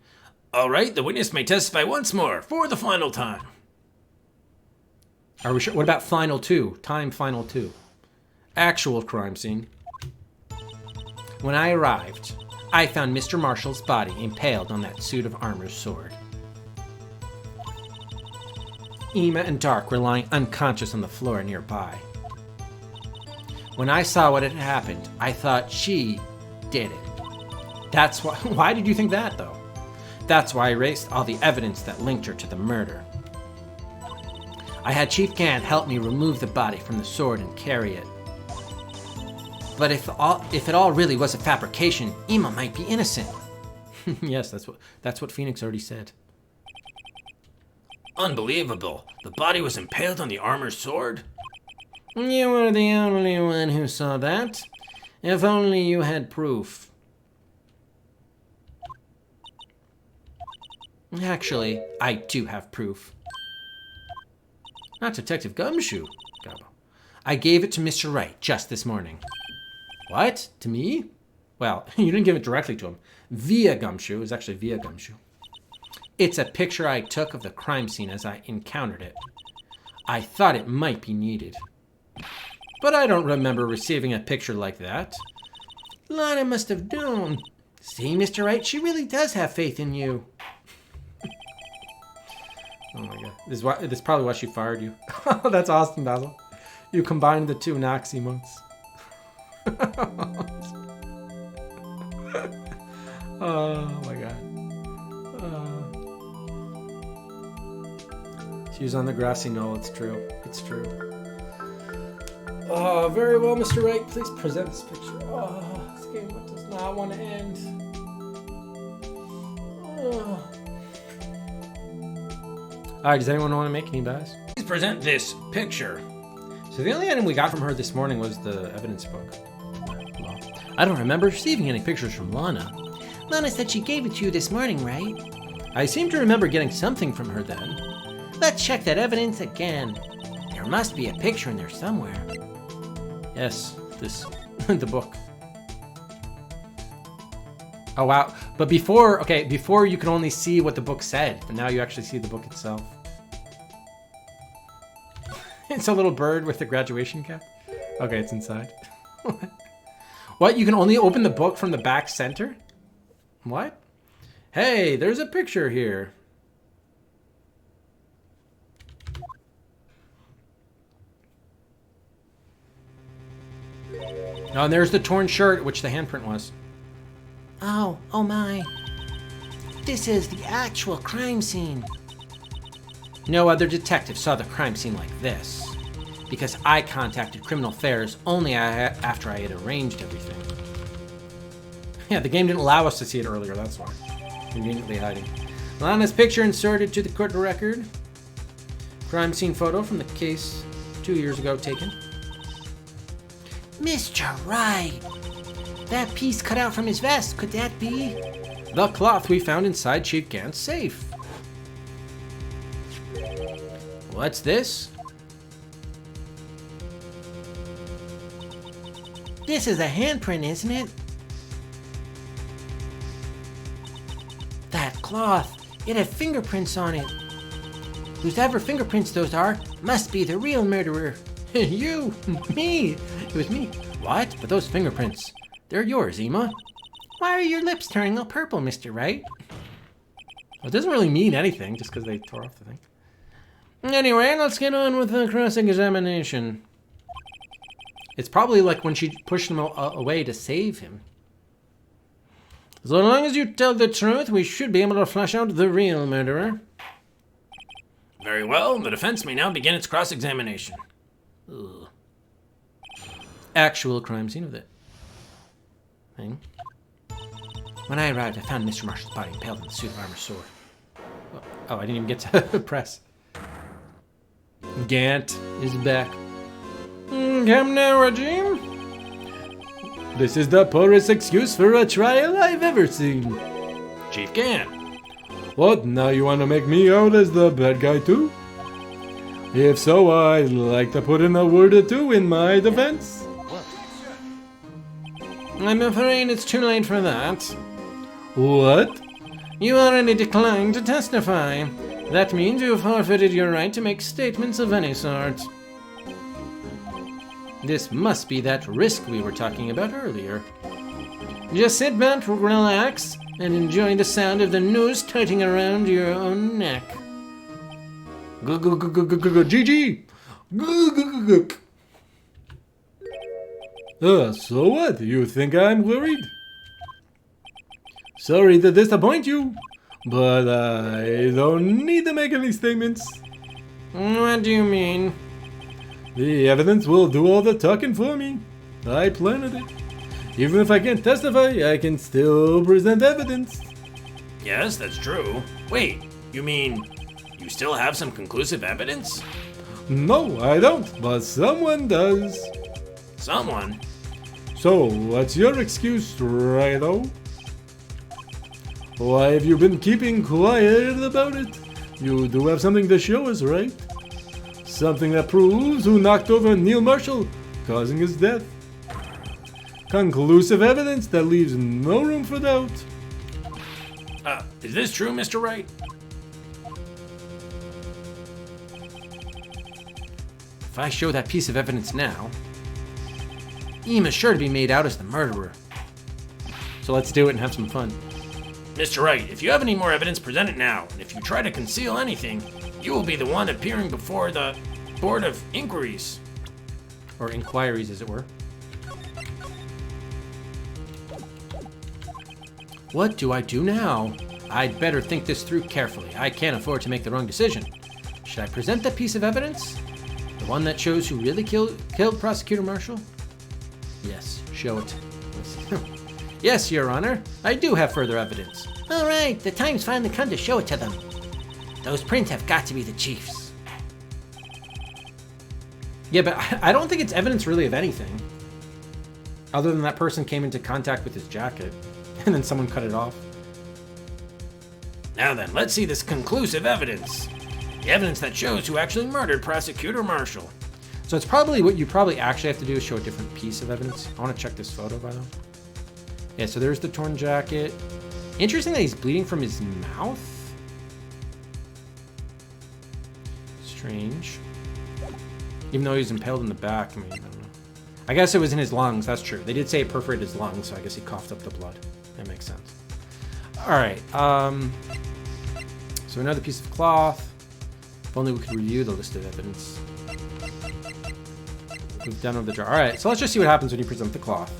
All right, the witness may testify once more for the final time. Are we sure? What about final two? Time final two. Actual crime scene. When I arrived, I found Mr. Marshall's body impaled on that suit of armor's sword. Emma and Dark were lying unconscious on the floor nearby. When I saw what had happened, I thought she did it. That's why. Why did you think that, though? That's why I erased all the evidence that linked her to the murder. I had Chief Gant help me remove the body from the sword and carry it. But if it all really was a fabrication, Emma might be innocent. Yes, that's what Phoenix already said. Unbelievable. The body was impaled on the armor's sword? You were the only one who saw that. If only you had proof. Actually, I do have proof. Not Detective Gumshoe, Gabo. I gave it to Mr. Wright just this morning. What? To me? Well, you didn't give it directly to him. Via Gumshoe. It was actually via Gumshoe. It's a picture I took of the crime scene as I encountered it. I thought it might be needed. But I don't remember receiving a picture like that. Lana must have known. See, Mr. Wright, she really does have faith in you. Oh my god. This is probably why she fired you. That's awesome, Basil. You combined the two Nox emotes. Oh my god. She was on the grassy knoll, it's true. It's true. Oh, very well, Mr. Wright. Please present this picture. Oh, this game does not want to end. Oh. Alright, does anyone want to make any buys? Please present this picture. So the only item we got from her this morning was the evidence book. Well, I don't remember receiving any pictures from Lana. Lana said she gave it to you this morning, right? I seem to remember getting something from her then. Let's check that evidence again. There must be a picture in there somewhere. Yes, the book. Oh wow, but before you could only see what the book said, but now you actually see the book itself. It's a little bird with a graduation cap. Okay, it's inside. What, you can only open the book from the back center? What? Hey, there's a picture here. Oh, and there's the torn shirt, which the handprint was. Oh my. This is the actual crime scene. No other detective saw the crime scene like this, because I contacted Criminal Affairs only after I had arranged everything. Yeah, the game didn't allow us to see it earlier, that's why. Conveniently hiding. Lana's picture inserted to the court record. Crime scene photo from the case 2 years ago taken. Mr. Wright! That piece cut out from his vest, could that be? The cloth we found inside Chief Gant's safe. What's this? This is a handprint, isn't it? That cloth, it had fingerprints on it. Whosever fingerprints those are, must be the real murderer. You, me, it was me. What? But those fingerprints, they're yours, Emma. Why are your lips turning all purple, Mr. Wright? Well, it doesn't really mean anything, just because they tore off the thing. Anyway, let's get on with the cross-examination. It's probably like when she pushed him away to save him. So long as you tell the truth, we should be able to flesh out the real murderer. Very well, the defense may now begin its cross-examination. Ugh. Actual crime scene of it. Thing. When I arrived, I found Mr. Marshall's body impaled in the suit of armor sword. Oh, I didn't even get to press. Gant is back. Come now, Regime. This is the poorest excuse for a trial I've ever seen. Chief Gant. What, now you want to make me out as the bad guy too? If so, I'd like to put in a word or two in my defense. I'm afraid it's too late for that. What? You already declined to testify. That means you have forfeited your right to make statements of any sort. This must be that risk we were talking about earlier. Just sit back, relax, and enjoy the sound of the noose tightening around your own neck. GG! So what? You think I'm worried? Sorry to disappoint you, but I don't need to make any statements. What do you mean? The evidence will do all the talking for me. I planted it. Even if I can't testify, I can still present evidence. Yes, that's true. Wait, you mean you still have some conclusive evidence? No, I don't, but someone does. Someone? So, what's your excuse, Righto? Why have you been keeping quiet about it? You do have something to show us, right? Something that proves who knocked over Neil Marshall, causing his death. Conclusive evidence that leaves no room for doubt. Is this true, Mr. Wright? If I show that piece of evidence now, Emma's sure to be made out as the murderer. So let's do it and have some fun. Mr. Wright, if you have any more evidence, present it now. And if you try to conceal anything, you will be the one appearing before the Board of Inquiries. Or inquiries, as it were. What do I do now? I'd better think this through carefully. I can't afford to make the wrong decision. Should I present that piece of evidence? The one that shows who really killed Prosecutor Marshall? Yes, show it. Yes, Your Honor. I do have further evidence. All right, the time's finally come to show it to them. Those prints have got to be the Chief's. Yeah, but I don't think it's evidence really of anything. Other than that person came into contact with his jacket, and then someone cut it off. Now then, let's see this conclusive evidence. The evidence that shows who actually murdered Prosecutor Marshall. So it's probably what you probably actually have to do is show a different piece of evidence. I want to check this photo, by the way. Yeah, so there's the torn jacket. Interesting that he's bleeding from his mouth. Strange. Even though he was impaled in the back, I mean, I don't know. I guess it was in his lungs, that's true. They did say it perforated his lungs, so I guess he coughed up the blood. That makes sense. Alright, so another piece of cloth. If only we could review the list of evidence. We've done with the jar. Alright, so let's just see what happens when you present the cloth.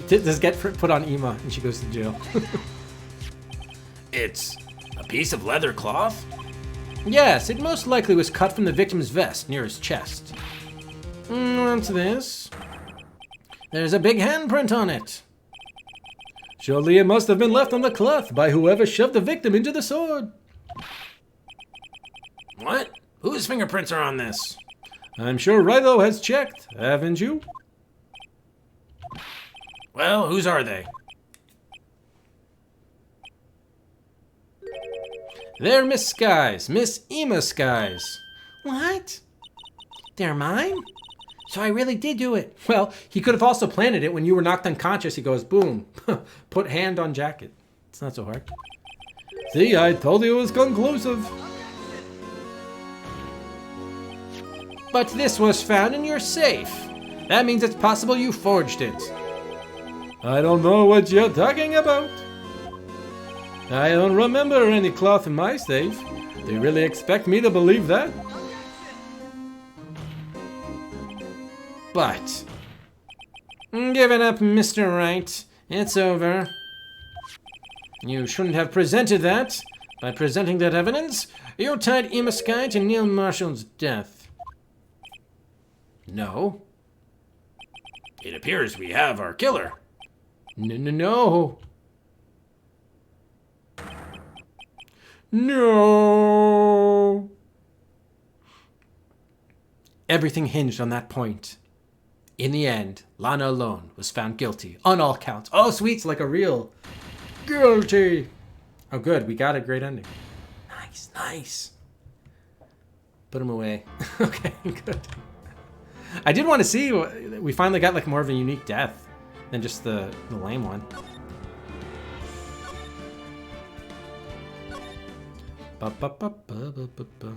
Does it get put on Emma and she goes to jail? It's a piece of leather cloth? Yes, it most likely was cut from the victim's vest near his chest. What's this? There's a big handprint on it. Surely it must have been left on the cloth by whoever shoved the victim into the sword. What? Whose fingerprints are on this? I'm sure Rilo has checked, haven't you? Well, whose are they? They're Miss Sky's, Miss Ema Sky's. What? They're mine? So I really did do it. Well, he could have also planted it when you were knocked unconscious. He goes, boom, put hand on jacket. It's not so hard. See, I told you it was conclusive. But this was found in your safe. That means it's possible you forged it. I don't know what you're talking about. I don't remember any cloth in my safe. Do you really expect me to believe that? But give it up, Mr. Wright. It's over. You shouldn't have presented that. By presenting that evidence, you tied Ema Sky to Neil Marshall's death. No. It appears we have our killer. No. No. Everything hinged on that point. In the end, Lana alone was found guilty on all counts. Oh, sweet, it's like a real guilty. Oh, good, we got a great ending. Nice, nice. Put him away. Okay, good. I did want to see, we finally got like more of a unique death than just the lame one. Ba, ba, ba, ba, ba, ba, ba.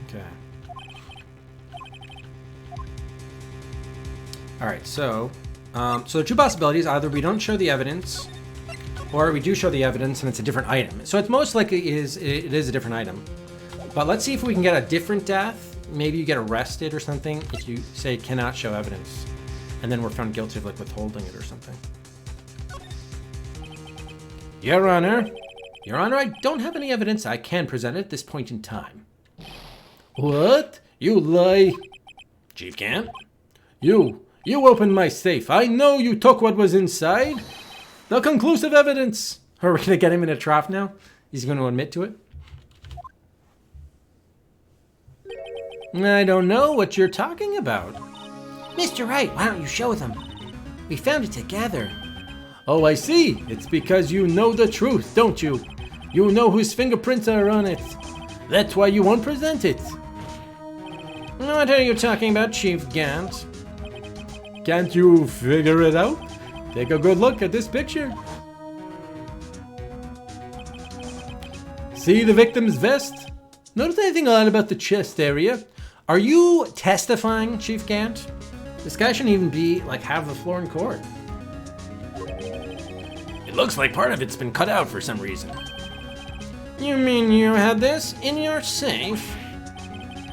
Okay. All right, so there are two possibilities. Either we don't show the evidence, or we do show the evidence and it's a different item. So it's most likely it is a different item. But let's see if we can get a different death. Maybe you get arrested or something if you say cannot show evidence, and then we're found guilty of like withholding it or something. Your Honor, I don't have any evidence I can present at this point in time. What? You lie. Chief Gant? You opened my safe. I know you took what was inside. The conclusive evidence. Are we gonna get him in a trough now? He's gonna admit to it? I don't know what you're talking about. Mr. Wright, why don't you show them? We found it together. Oh, I see. It's because you know the truth, don't you? You know whose fingerprints are on it. That's why you won't present it. What are you talking about, Chief Gant? Can't you figure it out? Take a good look at this picture. See the victim's vest? Notice anything odd about the chest area? Are you testifying, Chief Gant? This guy shouldn't even be like have the floor in court. It looks like part of it's been cut out for some reason. You mean you had this in your safe?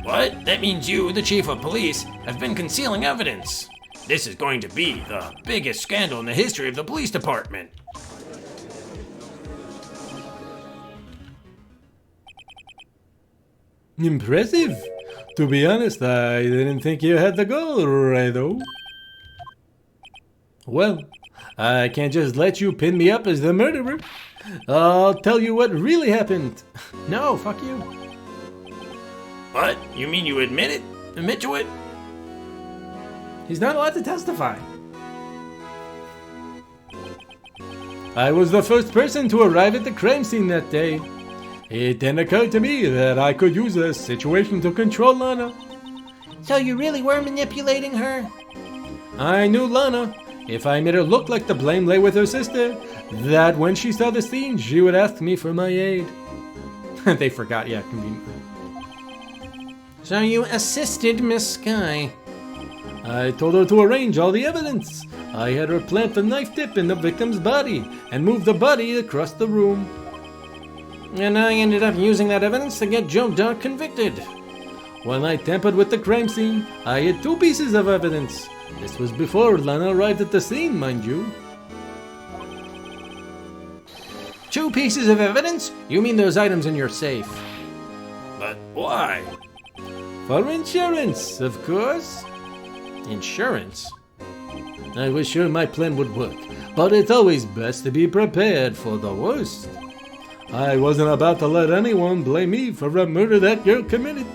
What? That means you, the chief of police, have been concealing evidence. This is going to be the biggest scandal in the history of the police department. Impressive. To be honest, I didn't think you had the goal, Rido. Well, I can't just let you pin me up as the murderer. I'll tell you what really happened. No, fuck you. What? You mean you admit it? Admit to it? He's not allowed to testify. I was the first person to arrive at the crime scene that day. It then occurred to me that I could use the situation to control Lana. So you really were manipulating her? I knew Lana. If I made her look like the blame lay with her sister, that when she saw the scene, she would ask me for my aid. They forgot, yeah, conveniently. So you assisted Miss Sky. I told her to arrange all the evidence. I had her plant the knife tip in the victim's body and move the body across the room. And I ended up using that evidence to get Joe Dark convicted. When I tampered with the crime scene, I had two pieces of evidence. This was before Lana arrived at the scene, mind you. 2 pieces of evidence? You mean those items in your safe? But why? For insurance, of course. Insurance? I was sure my plan would work, but it's always best to be prepared for the worst. I wasn't about to let anyone blame me for a murder that you committed.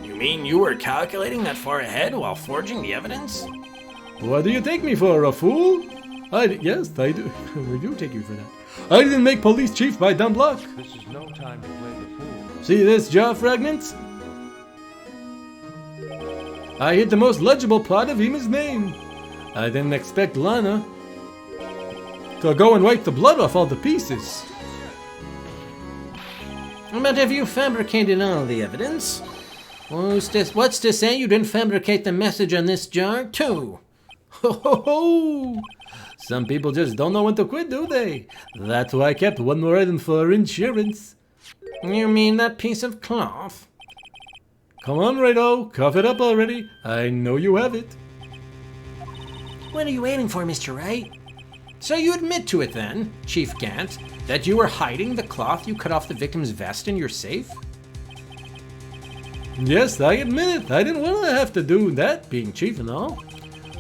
You mean you were calculating that far ahead while forging the evidence? What do you take me for, a fool? Yes, I do. We do take you for that. I didn't make police chief by dumb luck. This is no time to play the fool. See this jaw fragment? I hit the most legible part of Ema's name. I didn't expect Lana to go and wipe the blood off all the pieces. But have you fabricated all the evidence? What's to say you didn't fabricate the message on this jar, too? Ho ho ho! Some people just don't know when to quit, do they? That's why I kept one more item for insurance. You mean that piece of cloth? Come on, Wright, cough it up already. I know you have it. What are you waiting for, Mr. Wright? So you admit to it then, Chief Gant, that you were hiding the cloth you cut off the victim's vest in your safe? Yes, I admit it. I didn't want to have to do that, being chief and all.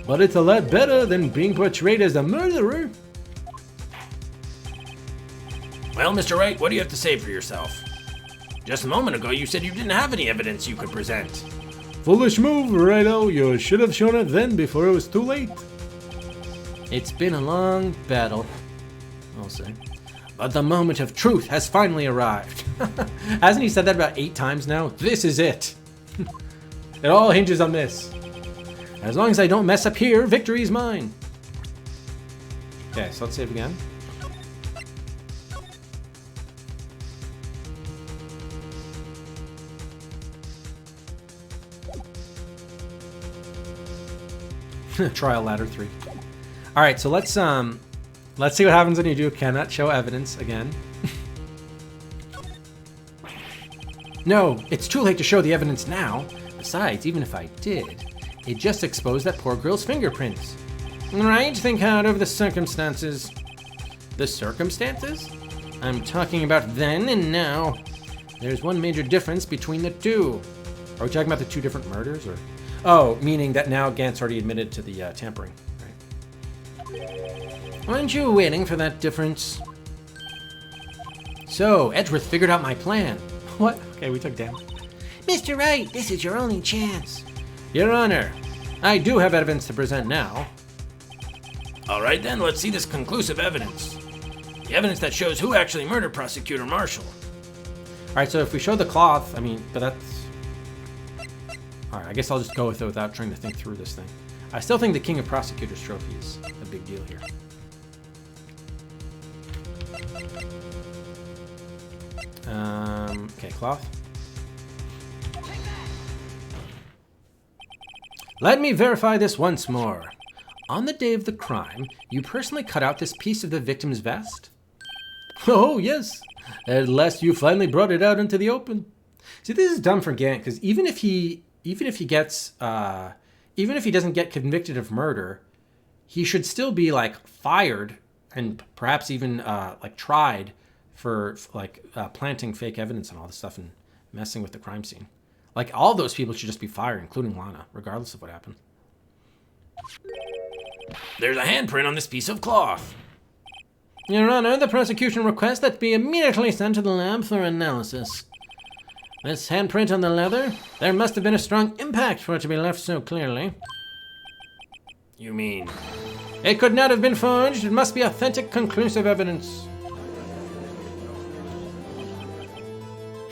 But it's a lot better than being portrayed as a murderer. Well, Mr. Wright, what do you have to say for yourself? Just a moment ago, you said you didn't have any evidence you could present. Foolish move, Wright. You should have shown it then before it was too late. It's been a long battle, I'll say. But the moment of truth has finally arrived. Hasn't he said that about 8 times now? This is it. It all hinges on this. As long as I don't mess up here, victory is mine. Okay, so let's save again. Trial ladder 3. All right, so let's see what happens when you do cannot show evidence again. No, it's too late to show the evidence now. Besides, even if I did, it just exposed that poor girl's fingerprints. Right? Think hard over the circumstances. The circumstances? I'm talking about then and now. There's one major difference between the two. Are we talking about the 2 different murders, or? Oh, meaning that now Gant's already admitted to the tampering. Aren't you waiting for that difference? So, Edgeworth figured out my plan. What? Okay, we took down. Mr. Wright, this is your only chance. Your Honor, I do have evidence to present now. All right, then, let's see this conclusive evidence. The evidence that shows who actually murdered Prosecutor Marshall. All right, so if we show the cloth, I mean, but that's... All right, I guess I'll just go with it without trying to think through this thing. I still think the King of Prosecutors trophy is a big deal here. Okay, cloth. Let me verify this once more. On the day of the crime, you personally cut out this piece of the victim's vest? Oh, yes. At last you finally brought it out into the open. See, this is dumb for Gant, because even if he doesn't get convicted of murder, he should still be like fired and perhaps even like tried for like planting fake evidence and all this stuff and messing with the crime scene. Like all those people should just be fired, including Lana, regardless of what happened. There's a handprint on this piece of cloth. Your Honor, the prosecution requests that be immediately sent to the lab for analysis. This handprint on the leather, there must have been a strong impact for it to be left so clearly. You mean? It could not have been forged. It must be authentic, conclusive evidence.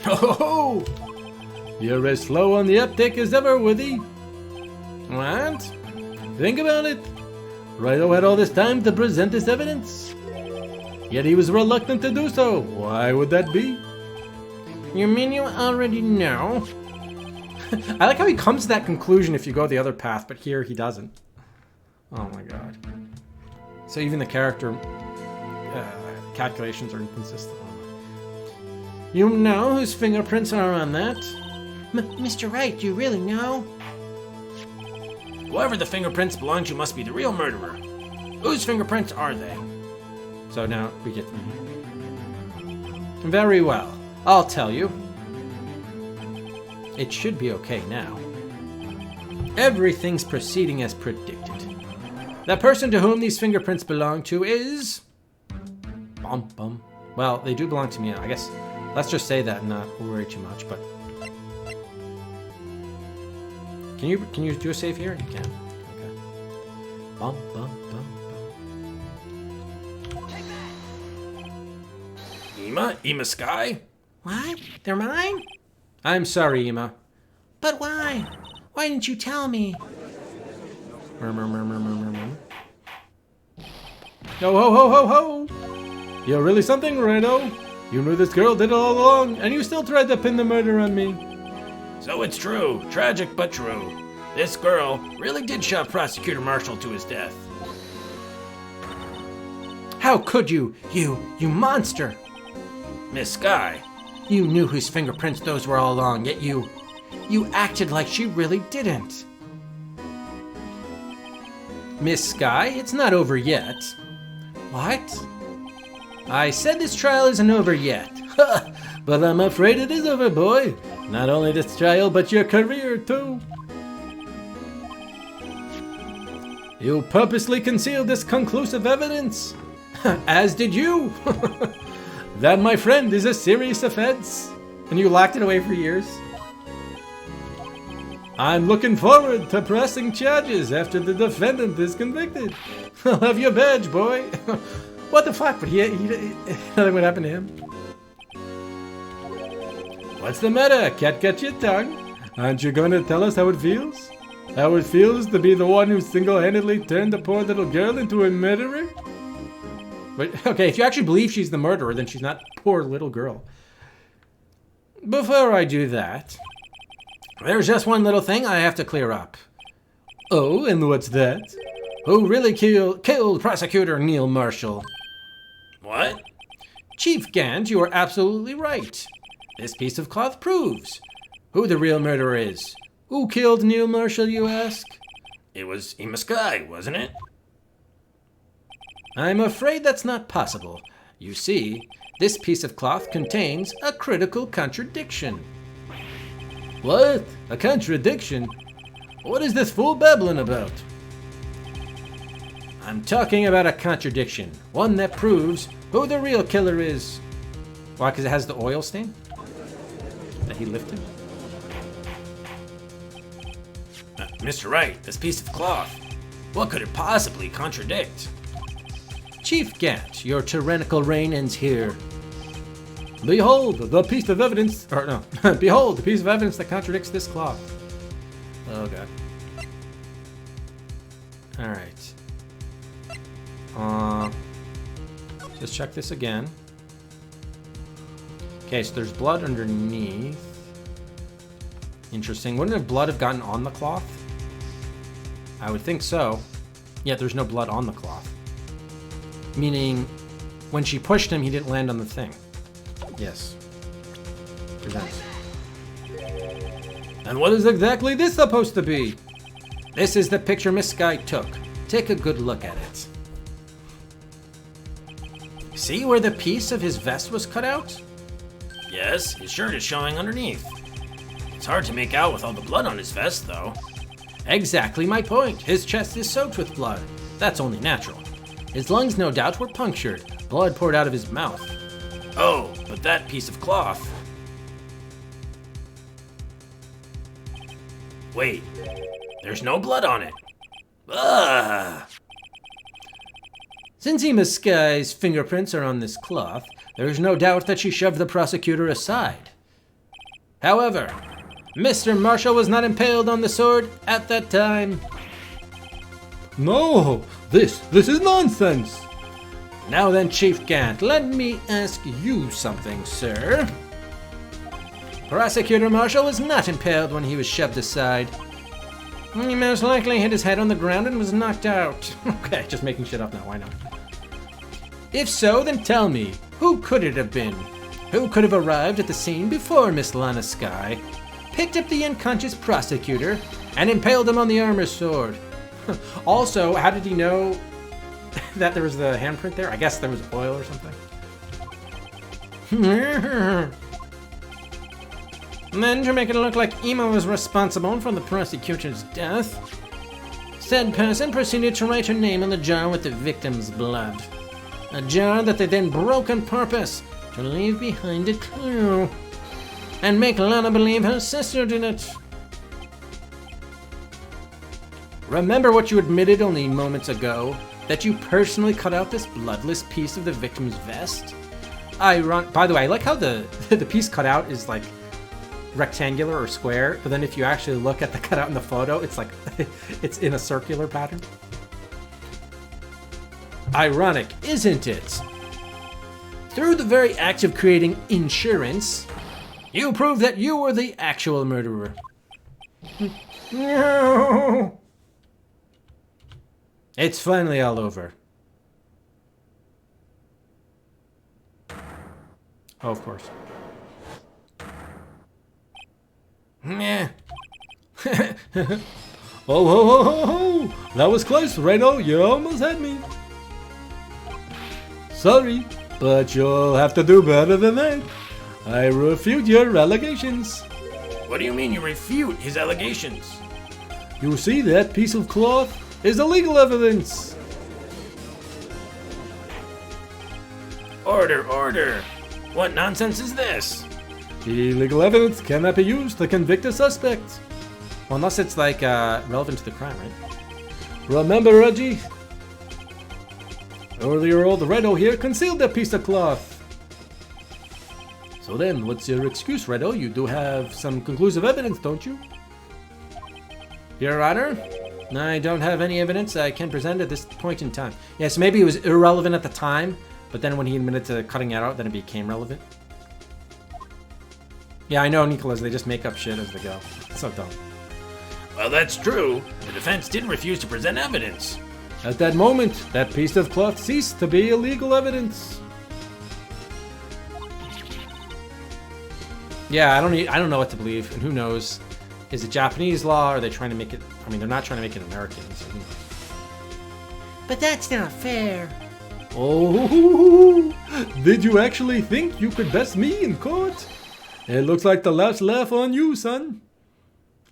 Oh, you're as slow on the uptake as ever, Woody. What? Think about it. Rhino had all this time to present this evidence. Yet he was reluctant to do so. Why would that be? You mean you already know? I like how he comes to that conclusion if you go the other path, but here he doesn't. Oh my god. So even the character calculations are inconsistent. You know whose fingerprints are on that? Mr. Wright, do you really know? Whoever the fingerprints belong to must be the real murderer. Whose fingerprints are they? So now we get... Very well. I'll tell you. It should be okay now. Everything's proceeding as predicted. The person to whom these fingerprints belong to is... Bum bum. Well, they do belong to me. I guess let's just say that and not worry too much, but... Can you do a save here? You can. Okay. Bum bum bum bum. Ema Sky? What? They're mine? I'm sorry, Ema. But why? Why didn't you tell me? Murmur, murmur, murmur, murmur. Ho ho ho ho ho! You're really something, Righto. You knew this girl did it all along, and you still tried to pin the murder on me. So it's true. Tragic but true. This girl really did shove Prosecutor Marshall to his death. How could you? You monster! Miss Sky. You knew whose fingerprints those were all along, yet you acted like she really didn't. Miss Sky, it's not over yet. What? I said this trial isn't over yet. But I'm afraid it is over, boy. Not only this trial, but your career, too. You purposely concealed this conclusive evidence. As did you. That, my friend, is a serious offense. And you locked it away for years? I'm looking forward to pressing charges after the defendant is convicted. I'll have your badge, boy. What the fuck? But nothing would happen to him. What's the matter? Can't get your tongue? Aren't you going to tell us how it feels? How it feels to be the one who single-handedly turned a poor little girl into a murderer? But, okay, if you actually believe she's the murderer, then she's not a poor little girl. Before I do that, there's just one little thing I have to clear up. Oh, and what's that? Who really killed Prosecutor Neil Marshall? What? Chief Gant, you are absolutely right. This piece of cloth proves who the real murderer is. Who killed Neil Marshall, you ask? It was Ema Sky, wasn't it? I'm afraid that's not possible. You see, this piece of cloth contains a critical contradiction. What? A contradiction? What is this fool babbling about? I'm talking about a contradiction. One that proves who the real killer is. Why? Because it has the oil stain that he lifted? Mr. Wright, this piece of cloth. What could it possibly contradict? Chief Gant, your tyrannical reign ends here. Behold, the piece of evidence... Or no, behold, the piece of evidence that contradicts this cloth. Oh, God. Alright. Just check this again. Okay, so there's blood underneath. Interesting. Wouldn't the blood have gotten on the cloth? I would think so. Yet there's no blood on the cloth. Meaning, when she pushed him, he didn't land on the thing. Yes. Presents. And what is exactly this supposed to be? This is the picture Miss Sky took. Take a good look at it. See where the piece of his vest was cut out? Yes, his shirt is showing underneath. It's hard to make out with all the blood on his vest, though. Exactly my point. His chest is soaked with blood. That's only natural. His lungs, no doubt, were punctured. Blood poured out of his mouth. Oh, but that piece of cloth. Wait, there's no blood on it. Ugh! Since Ema Sky's fingerprints are on this cloth, there is no doubt that she shoved the prosecutor aside. However, Mr. Marshall was not impaled on the sword at that time. No, this is nonsense. Now then, Chief Gant, let me ask you something, sir. Prosecutor Marshall was not impaled when he was shoved aside. He most likely hit his head on the ground and was knocked out. Okay, just making shit up now, why not? If so, then tell me, who could it have been? Who could have arrived at the scene before Miss Lana Sky, picked up the unconscious prosecutor, and impaled him on the armor sword? Also, how did he know that there was the handprint there? I guess there was oil or something. And then, to make it look like Emo was responsible for the prosecutor's death, said person proceeded to write her name on the jar with the victim's blood. A jar that they then broke on purpose to leave behind a clue and make Lana believe her sister did it. Remember what you admitted only moments ago? That you personally cut out this bloodless piece of the victim's vest? By the way, I like how the piece cut out is like rectangular or square, but then if you actually look at the cutout in the photo, it's like it's in a circular pattern. Ironic, isn't it? Through the very act of creating insurance, you prove that you were the actual murderer. No! It's finally all over. Oh, of course. Meh. Oh, ho, ho, ho, ho! That was close, Reno. You almost had me. Sorry, but you'll have to do better than that. I refute your allegations. What do you mean you refute his allegations? You see, that piece of cloth is illegal evidence. Order, order. What nonsense is this? Illegal evidence cannot be used to convict a suspect. Well, unless it's like relevant to the crime, right? Remember, Reggie? Earlier, old Redo here concealed that piece of cloth. So then, what's your excuse, Redo? You do have some conclusive evidence, don't you? Your Honor, I don't have any evidence I can present at this point in time. Yes, maybe it was irrelevant at the time, but then when he admitted to cutting it out, then it became relevant. Yeah, I know, Nicholas, they just make up shit as they go. It's so dumb. Well, that's true. The defense did refuse to present evidence. At that moment, that piece of cloth ceased to be illegal evidence. Yeah, I don't know what to believe, and who knows? Is it Japanese law, or are they trying to make it... I mean, they're not trying to make it American, so who knows? But that's not fair. Oh, did you actually think you could best me in court? It looks like the last laugh on you, son.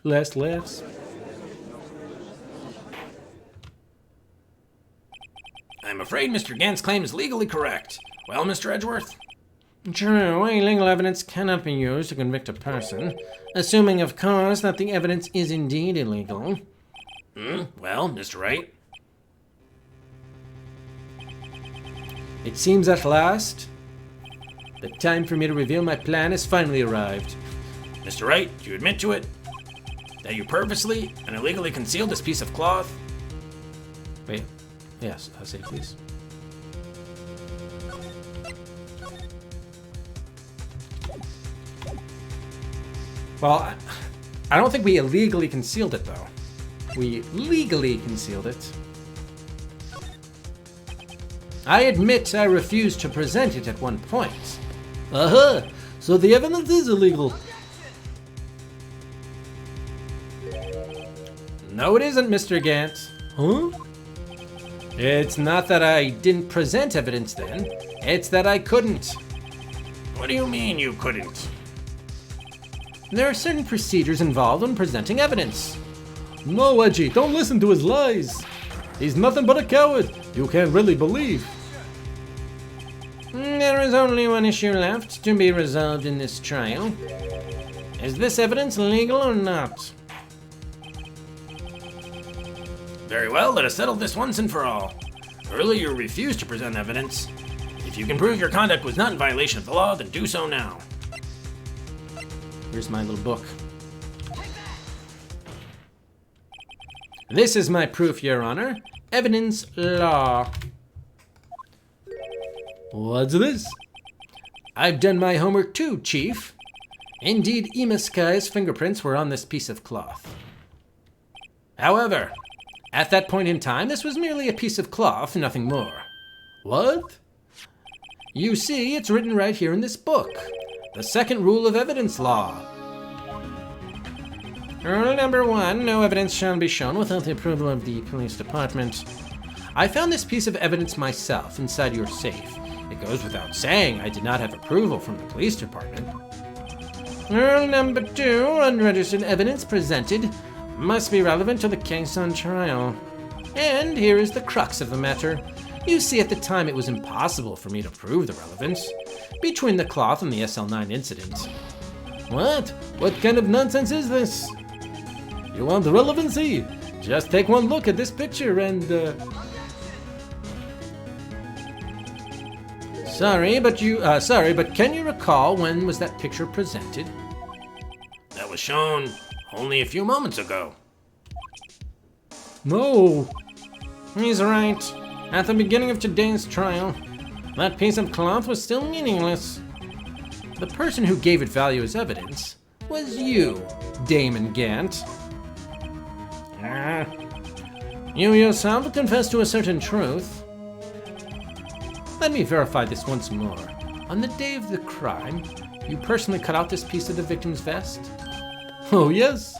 Last laughs. I'm afraid Mr. Gant's claim is legally correct. Well, Mr. Edgeworth? True, illegal evidence cannot be used to convict a person, assuming, of course, that the evidence is indeed illegal. Well, Mr. Wright? It seems at last, the time for me to reveal my plan has finally arrived. Mr. Wright, do you admit to it? That you purposely and illegally concealed this piece of cloth? Wait, yes, I'll say please. Well, I don't think we illegally concealed it, though. We legally concealed it. I admit I refused to present it at one point. Uh-huh, so the evidence is illegal. No, it isn't, Mr. Gant. Huh? It's not that I didn't present evidence then. It's that I couldn't. What do you mean you couldn't? There are certain procedures involved when presenting evidence. No, Edgy, don't listen to his lies. He's nothing but a coward. You can't really believe. There is only one issue left to be resolved in this trial. Is this evidence legal or not? Very well, let us settle this once and for all. Earlier you refused to present evidence. If you can prove your conduct was not in violation of the law, then do so now. Here's my little book. This is my proof, Your Honor. Evidence law. What's this? I've done my homework too, Chief. Indeed, Ema Sky's fingerprints were on this piece of cloth. However, at that point in time, this was merely a piece of cloth, nothing more. What? You see, it's written right here in this book. The second rule of evidence law. Rule number 1, no evidence shall be shown without the approval of the police department. I found this piece of evidence myself inside your safe. It goes without saying I did not have approval from the police department. Rule number 2, unregistered evidence presented must be relevant to the case on trial. And here is the crux of the matter. You see, at the time it was impossible for me to prove the relevance between the cloth and the SL9 incident. What? What kind of nonsense is this? You want relevancy? Just take one look at this picture and, Sorry, but can you recall when was that picture presented? That was shown only a few moments ago. No. He's right. At the beginning of today's trial, that piece of cloth was still meaningless. The person who gave it value as evidence was you, Damon Gant. You yourself confessed to a certain truth. Let me verify this once more. On the day of the crime, you personally cut out this piece of the victim's vest? Oh, yes.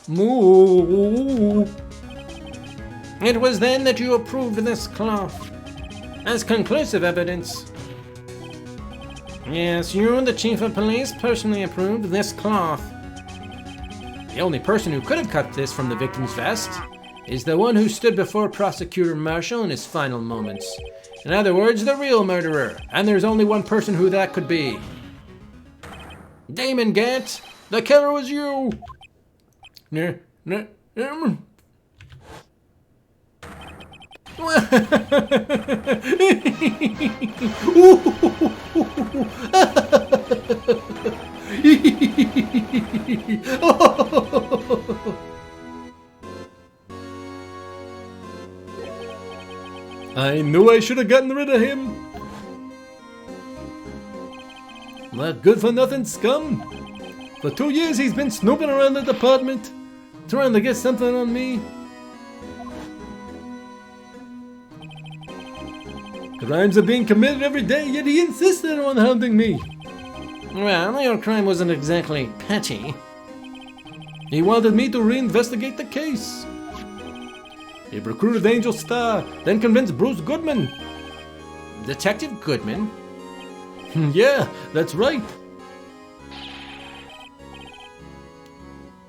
No. It was then that you approved this cloth as conclusive evidence. Yes, you, the chief of police, personally approved this cloth. The only person who could have cut this from the victim's vest is the one who stood before Prosecutor Marshall in his final moments. In other words, the real murderer. And there's only one person who that could be. Damon Gant, the killer was you! I knew I should have gotten rid of him. That good-for-nothing scum. For 2 years he's been snooping around the department, trying to get something on me. Crimes are being committed every day, yet he insisted on hounding me. Well, your crime wasn't exactly petty. He wanted me to reinvestigate the case. He recruited Angel Starr, then convinced Bruce Goodman. Detective Goodman? Yeah, that's right.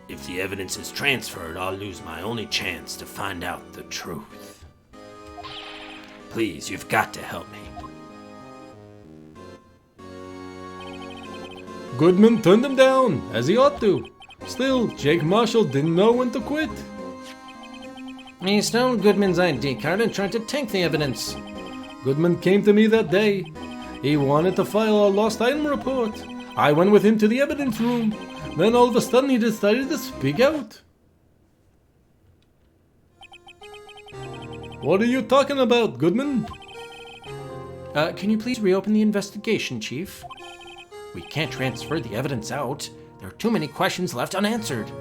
If the evidence is transferred, I'll lose my only chance to find out the truth. Please, you've got to help me. Goodman turned him down, as he ought to. Still, Jake Marshall didn't know when to quit. He stole Goodman's ID card and tried to tank the evidence. Goodman came to me that day. He wanted to file a lost item report. I went with him to the evidence room. Then all of a sudden he decided to speak out. What are you talking about, Goodman? Can you please reopen the investigation, Chief? We can't transfer the evidence out. There are too many questions left unanswered.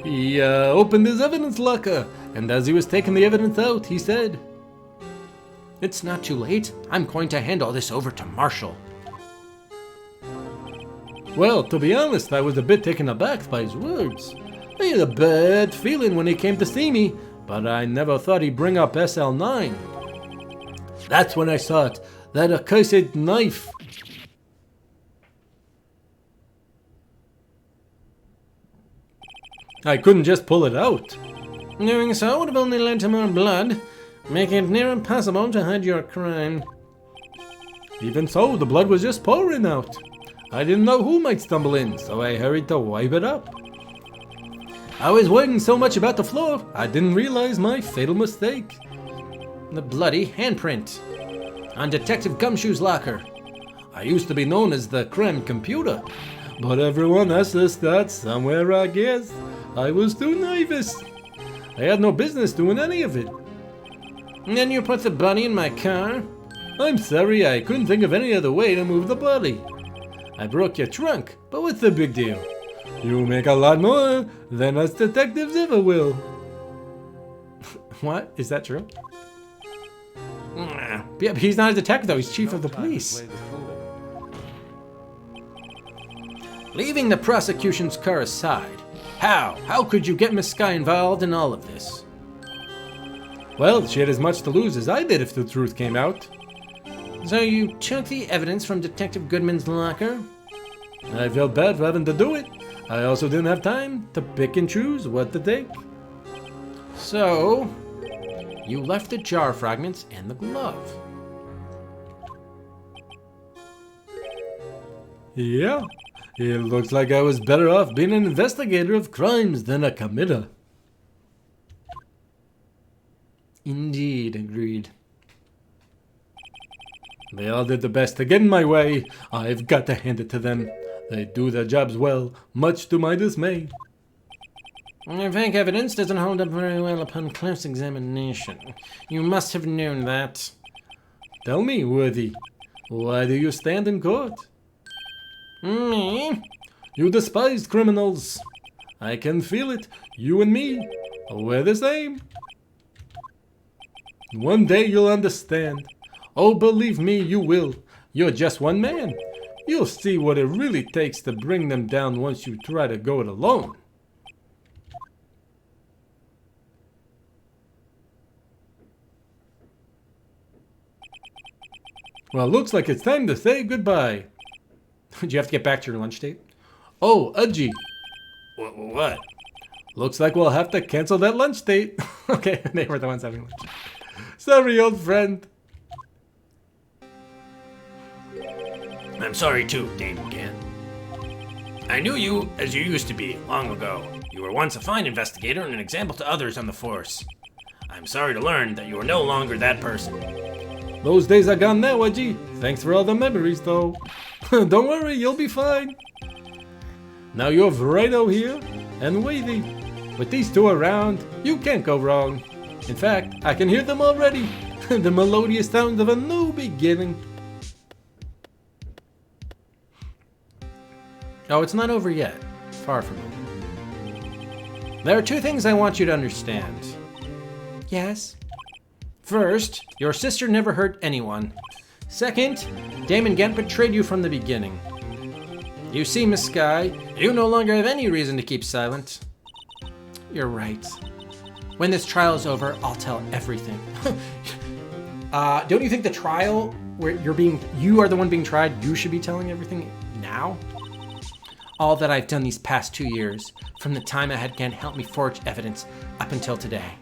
He opened his evidence locker, and as he was taking the evidence out, he said, It's not too late. I'm going to hand all this over to Marshall. Well, to be honest, I was a bit taken aback by his words. I had a bad feeling when he came to see me, but I never thought he'd bring up SL9. That's when I saw it, that accursed knife. I couldn't just pull it out. Doing so would have only led to more blood, making it near impossible to hide your crime. Even so, the blood was just pouring out. I didn't know who might stumble in, so I hurried to wipe it up. I was worrying so much about the floor, I didn't realize my fatal mistake. The bloody handprint on Detective Gumshoe's locker. I used to be known as the creme computer, but everyone has to start somewhere, I guess. I was too nervous. I had no business doing any of it. And then you put the body in my car? I'm sorry, I couldn't think of any other way to move the body. I broke your trunk, but what's the big deal? You make a lot more than us detectives ever will. What? Is that true? Yeah, but he's not a detective though, he's chief of the police. Leaving the prosecution's car aside, How? How could you get Miss Sky involved in all of this? Well, she had as much to lose as I did if the truth came out. So you took the evidence from Detective Goodman's locker? I felt bad for having to do it. I also didn't have time to pick and choose what to take. So, you left the jar fragments and the glove. Yeah, it looks like I was better off being an investigator of crimes than a committer. Indeed, agreed. They all did the best to get in my way. I've got to hand it to them. They do their jobs well, much to my dismay. Your fake evidence doesn't hold up very well upon close examination. You must have known that. Tell me, Worthy, why do you stand in court? Me? You despise criminals. I can feel it. You and me, we're the same. One day you'll understand. Oh, believe me, you will. You're just one man. You'll see what it really takes to bring them down once you try to go it alone. Well, looks like it's time to say goodbye. Do you have to get back to your lunch date? Oh, Udgy. What? Looks like we'll have to cancel that lunch date. Okay, they were the ones having lunch. Sorry, old friend. I'm sorry too, Dame Gant. I knew you as you used to be long ago. You were once a fine investigator and an example to others on the force. I'm sorry to learn that you are no longer that person. Those days are gone now, Udgy. Thanks for all the memories, though. Don't worry, you'll be fine. Now you have Wright here and Wavy. With these two around, you can't go wrong. In fact, I can hear them already. The melodious sounds of a new beginning. Oh, it's not over yet. Far from it. There are two things I want you to understand. Yes? First, your sister never hurt anyone. Second, Damon Gant betrayed you from the beginning. You see, Miss Sky, you no longer have any reason to keep silent. You're right. When this trial is over, I'll tell everything. Don't you think the trial where you are the one being tried, you should be telling everything now? All that I've done these past 2 years, from the time I had Gant help me forge evidence up until today.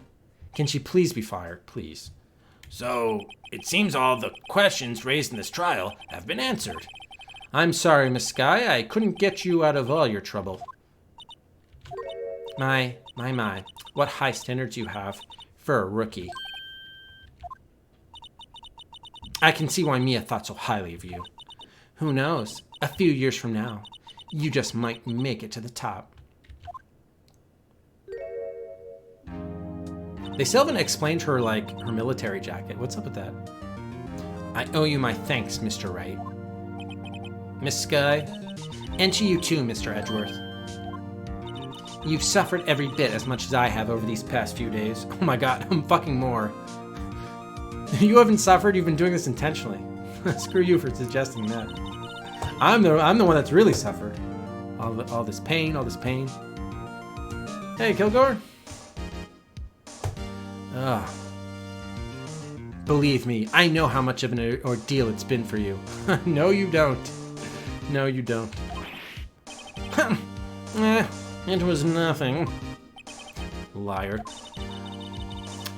Can she please be fired, please? So, it seems all the questions raised in this trial have been answered. I'm sorry, Miss Sky, I couldn't get you out of all your trouble. My, what high standards you have for a rookie. I can see why Mia thought so highly of you. Who knows, a few years from now, you just might make it to the top. They still haven't explained to her, like, her military jacket. What's up with that? I owe you my thanks, Mr. Wright. Miss Sky, and to you too, Mr. Edgeworth. You've suffered every bit as much as I have over these past few days. Oh my god, I'm fucking more. You haven't suffered, you've been doing this intentionally. Screw you for suggesting that. I'm the one that's really suffered. All this pain. Hey, Kilgore. Believe me, I know how much of an ordeal it's been for you. No, you don't. No, you don't. It was nothing. Liar.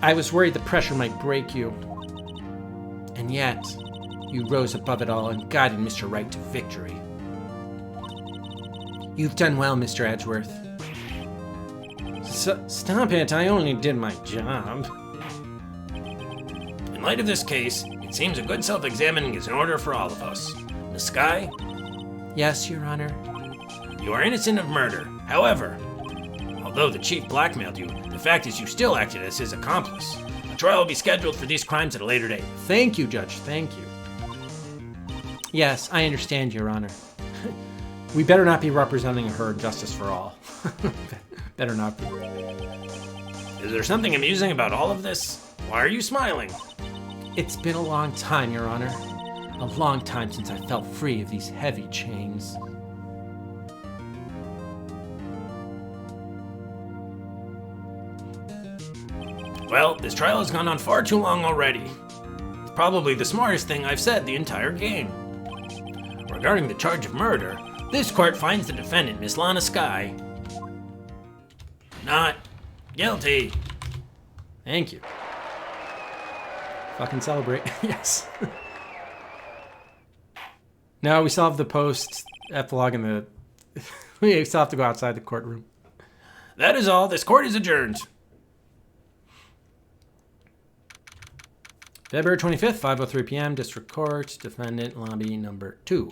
I was worried the pressure might break you. And yet, you rose above it all and guided Mr. Wright to victory. You've done well, Mr. Edgeworth. Stop it, I only did my job. In light of this case, it seems a good self-examining is in order for all of us. Miss Sky? Yes, Your Honor. You are innocent of murder. However, although the chief blackmailed you, the fact is you still acted as his accomplice. A trial will be scheduled for these crimes at a later date. Thank you, Judge, thank you. Yes, I understand, Your Honor. We better not be representing her justice for all. Better not be. Is there something amusing about all of this? Why are you smiling? It's been a long time, Your Honor. A long time since I felt free of these heavy chains. Well, this trial has gone on far too long already. It's probably the smartest thing I've said the entire game. Regarding the charge of murder, this court finds the defendant, Miss Lana Sky, not guilty. Thank you. Fucking celebrate. Yes. No, we still have the post epilogue and the... we still have to go outside the courtroom. That is all. This court is adjourned. February 25th, 5:03 p.m. District Court, Defendant Lobby Number 2.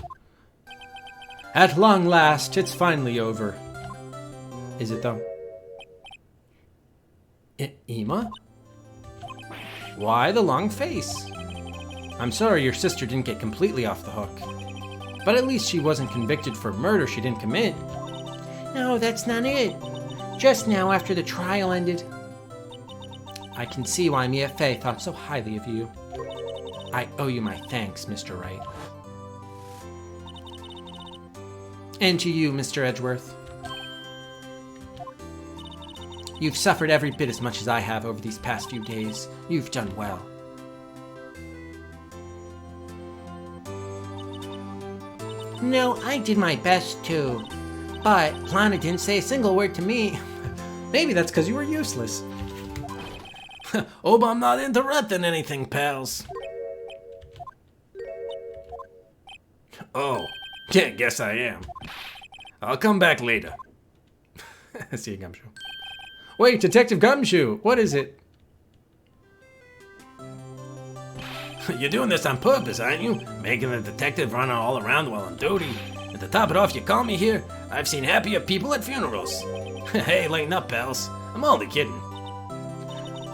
At long last, it's finally over. Is it though? Ema? Why the long face? I'm sorry your sister didn't get completely off the hook. But at least she wasn't convicted for murder she didn't commit. No, that's not it. Just now, after the trial ended. I can see why Mia Fey thought so highly of you. I owe you my thanks, Mr. Wright. And to you, Mr. Edgeworth. You've suffered every bit as much as I have over these past few days. You've done well. No, I did my best too. But Lana didn't say a single word to me. Maybe that's because you were useless. Hope I'm not interrupting anything, pals. Oh, yeah, guess I am. I'll come back later. See you, Gumshoe. Wait, Detective Gumshoe, what is it? You're doing this on purpose, aren't you? Making the detective run all around while on duty. And to top it off, you call me here? I've seen happier people at funerals. Hey, lighten up, pals. I'm only kidding.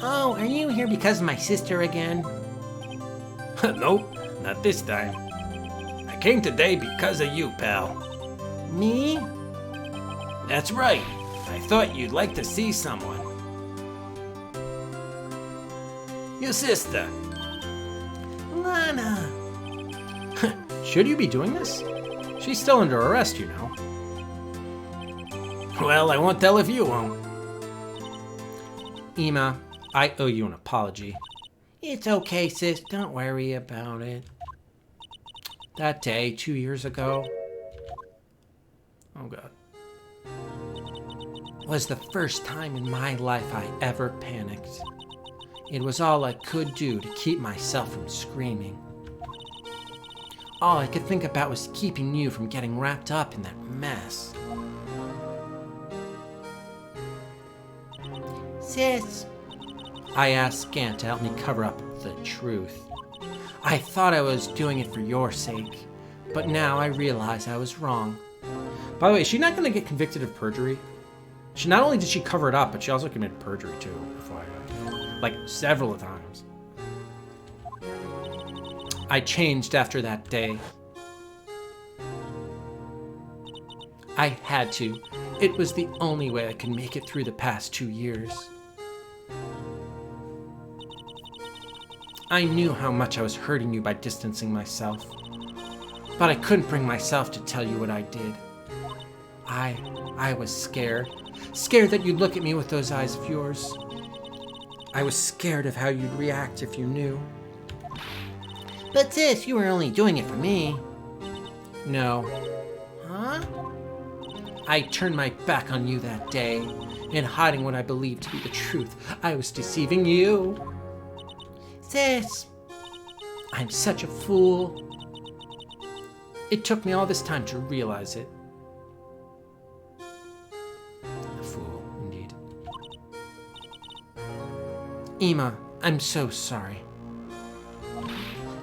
Oh, are you here because of my sister again? Nope, not this time. I came today because of you, pal. Me? That's right. I thought you'd like to see someone. Your sister. Lana. Should you be doing this? She's still under arrest, you know. Well, I won't tell if you won't. Ema, I owe you an apology. It's okay, sis. Don't worry about it. That day, 2 years ago. Oh, God. Was the first time in my life I ever panicked. It was all I could do to keep myself from screaming. All I could think about was keeping you from getting wrapped up in that mess. Sis. I asked Gant to help me cover up the truth. I thought I was doing it for your sake, but now I realize I was wrong. By the way, is she not going to get convicted of perjury? She not only did she cover it up, but she also committed perjury too, FYI. Like several times. I changed after that day. I had to. It was the only way I could make it through the past 2 years. I knew how much I was hurting you by distancing myself, but I couldn't bring myself to tell you what I did. I was scared. Scared that you'd look at me with those eyes of yours. I was scared of how you'd react if you knew. But sis, you were only doing it for me. No. Huh? I turned my back on you that day, in hiding what I believed to be the truth. I was deceiving you. Sis. I'm such a fool. It took me all this time to realize it. A fool, indeed. Ema, I'm so sorry.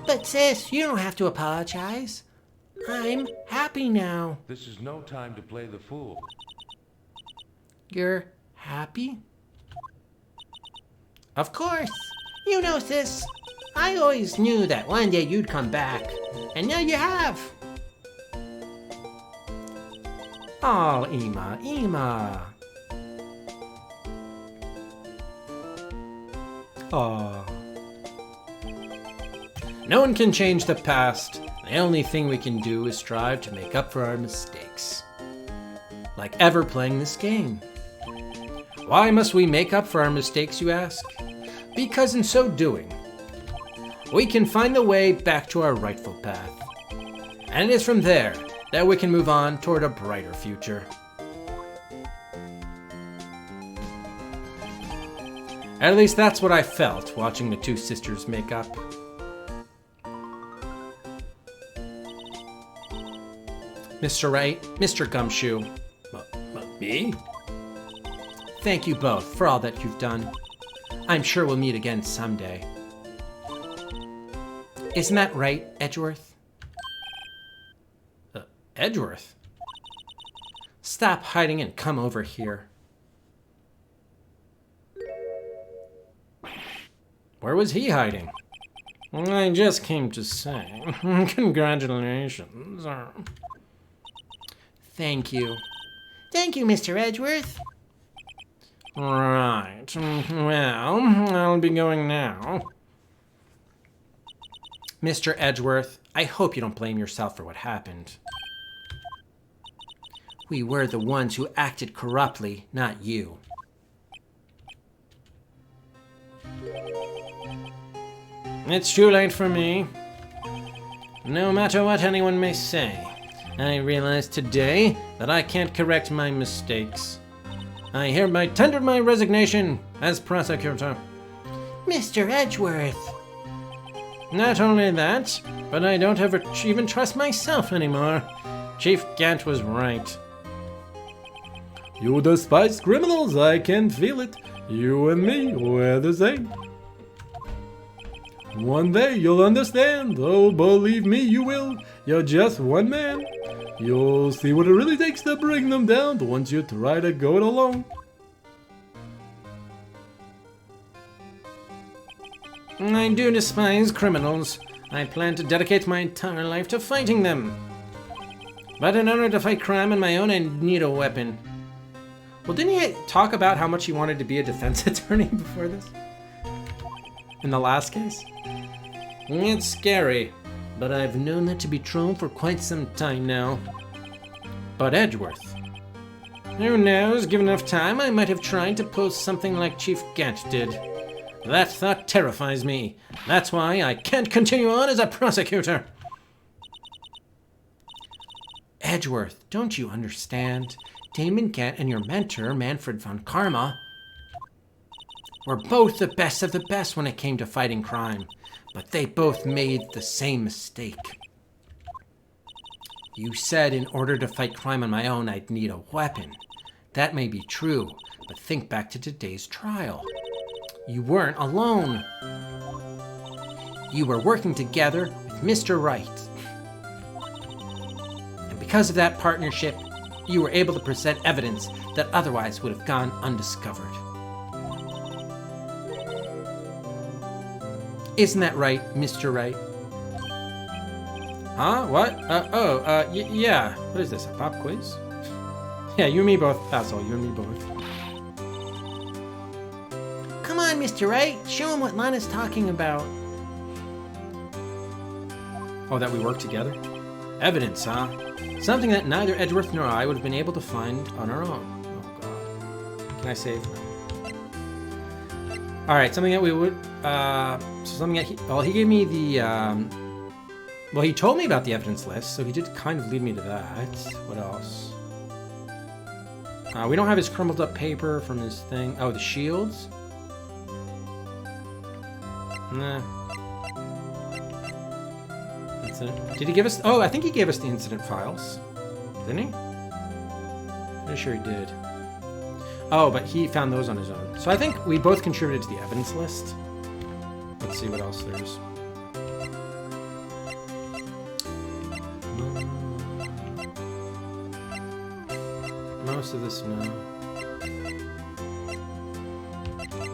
But sis, you don't have to apologize. I'm happy now. This is no time to play the fool. You're happy? Of course. You know, sis, I always knew that one day you'd come back. And now you have. Oh, Ema. Oh. No one can change the past. The only thing we can do is strive to make up for our mistakes. Like ever playing this game. Why must we make up for our mistakes, you ask? Because in so doing, we can find the way back to our rightful path. And it is from there that we can move on toward a brighter future. At least that's what I felt watching the two sisters make up. Mr. Wright, Mr. Gumshoe, Me? thank you both for all that you've done. I'm sure we'll meet again someday. Isn't that right, Edgeworth? Edgeworth? Stop hiding and come over here. Where was he hiding? I just came to say, congratulations. Thank you. Thank you, Mr. Edgeworth. Right. Well, I'll be going now. Mr. Edgeworth, I hope you don't blame yourself for what happened. We were the ones who acted corruptly, not you. It's too late for me. No matter what anyone may say, I realize today that I can't correct my mistakes. I hereby tender my resignation as prosecutor. Mr. Edgeworth. Not only that, but I don't ever even trust myself anymore. Chief Gant was right. You despise criminals, I can feel it. You and me, we're the same. One day you'll understand, oh believe me you will. You're just one man. You'll see what it really takes to bring them down once you try to go it alone. I do despise criminals. I plan to dedicate my entire life to fighting them. But in order to fight crime on my own, I need a weapon. Well, didn't he talk about how much he wanted to be a defense attorney before this? In the last case? It's scary, but I've known that to be true for quite some time now. But Edgeworth. Who knows, given enough time, I might have tried to pull something like Chief Gant did. That thought terrifies me. That's why I can't continue on as a prosecutor. Edgeworth, don't you understand? Damon Gant and your mentor, Manfred von Karma, were both the best of the best when it came to fighting crime, but they both made the same mistake. You said in order to fight crime on my own, I'd need a weapon. That may be true, but think back to today's trial. You weren't alone. You were working together with Mr. Wright. And because of that partnership, you were able to present evidence that otherwise would have gone undiscovered. Isn't that right, Mr. Wright? Huh? What? Yeah. What is this, a pop quiz? Yeah, you and me both, asshole. You and me both. Come on, Mr. Wright. Show him what Lana's talking about. Oh, that we work together? Evidence, huh? Something that neither Edgeworth nor I would have been able to find on our own. Oh, God. Can I save? Alright, something that we would... something that he gave me the... well, he told me about the evidence list, so he did kind of lead me to that. What else? We don't have his crumbled up paper from his thing. Oh, the shields? Nah. That's it. Did he give us... Oh, I think he gave us the incident files. Didn't he? Pretty sure he did. Oh, but he found those on his own. So I think we both contributed to the evidence list. Let's see what else there is. Most of this, no.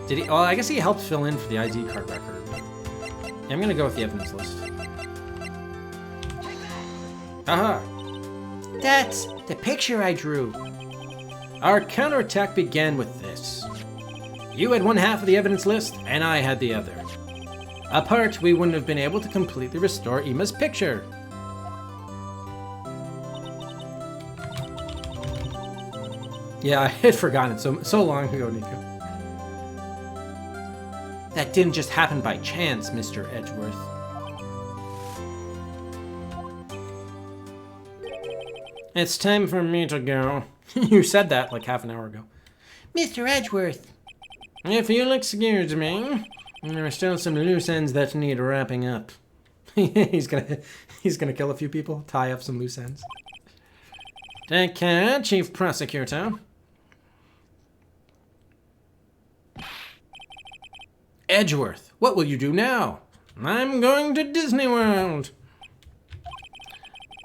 Did he? Well, I guess he helped fill in for the ID card record. Yeah, I'm gonna go with the evidence list. Aha! That's the picture I drew. Our counterattack began with this. You had one half of the evidence list, and I had the other. Apart, we wouldn't have been able to completely restore Emma's picture. Yeah, I had forgotten it so long ago, Nico. That didn't just happen by chance, Mr. Edgeworth. It's time for me to go. You said that like half an hour ago. Mr. Edgeworth. If you'll excuse me, there are still some loose ends that need wrapping up. he's gonna kill a few people, tie up some loose ends. Take care, Chief Prosecutor. Edgeworth, what will you do now? I'm going to Disney World.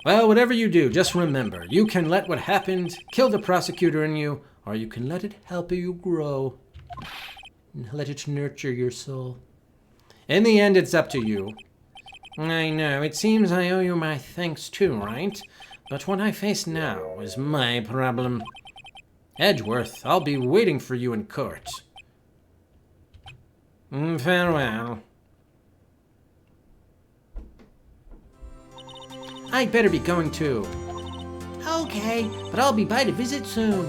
Well, whatever you do, just remember, you can let what happened kill the prosecutor in you, or you can let it help you grow. And let it nurture your soul. In the end, it's up to you. I know, it seems I owe you my thanks too, right? But what I face now is my problem. Edgeworth, I'll be waiting for you in court. Farewell. I'd better be going too. Okay, but I'll be by to visit soon.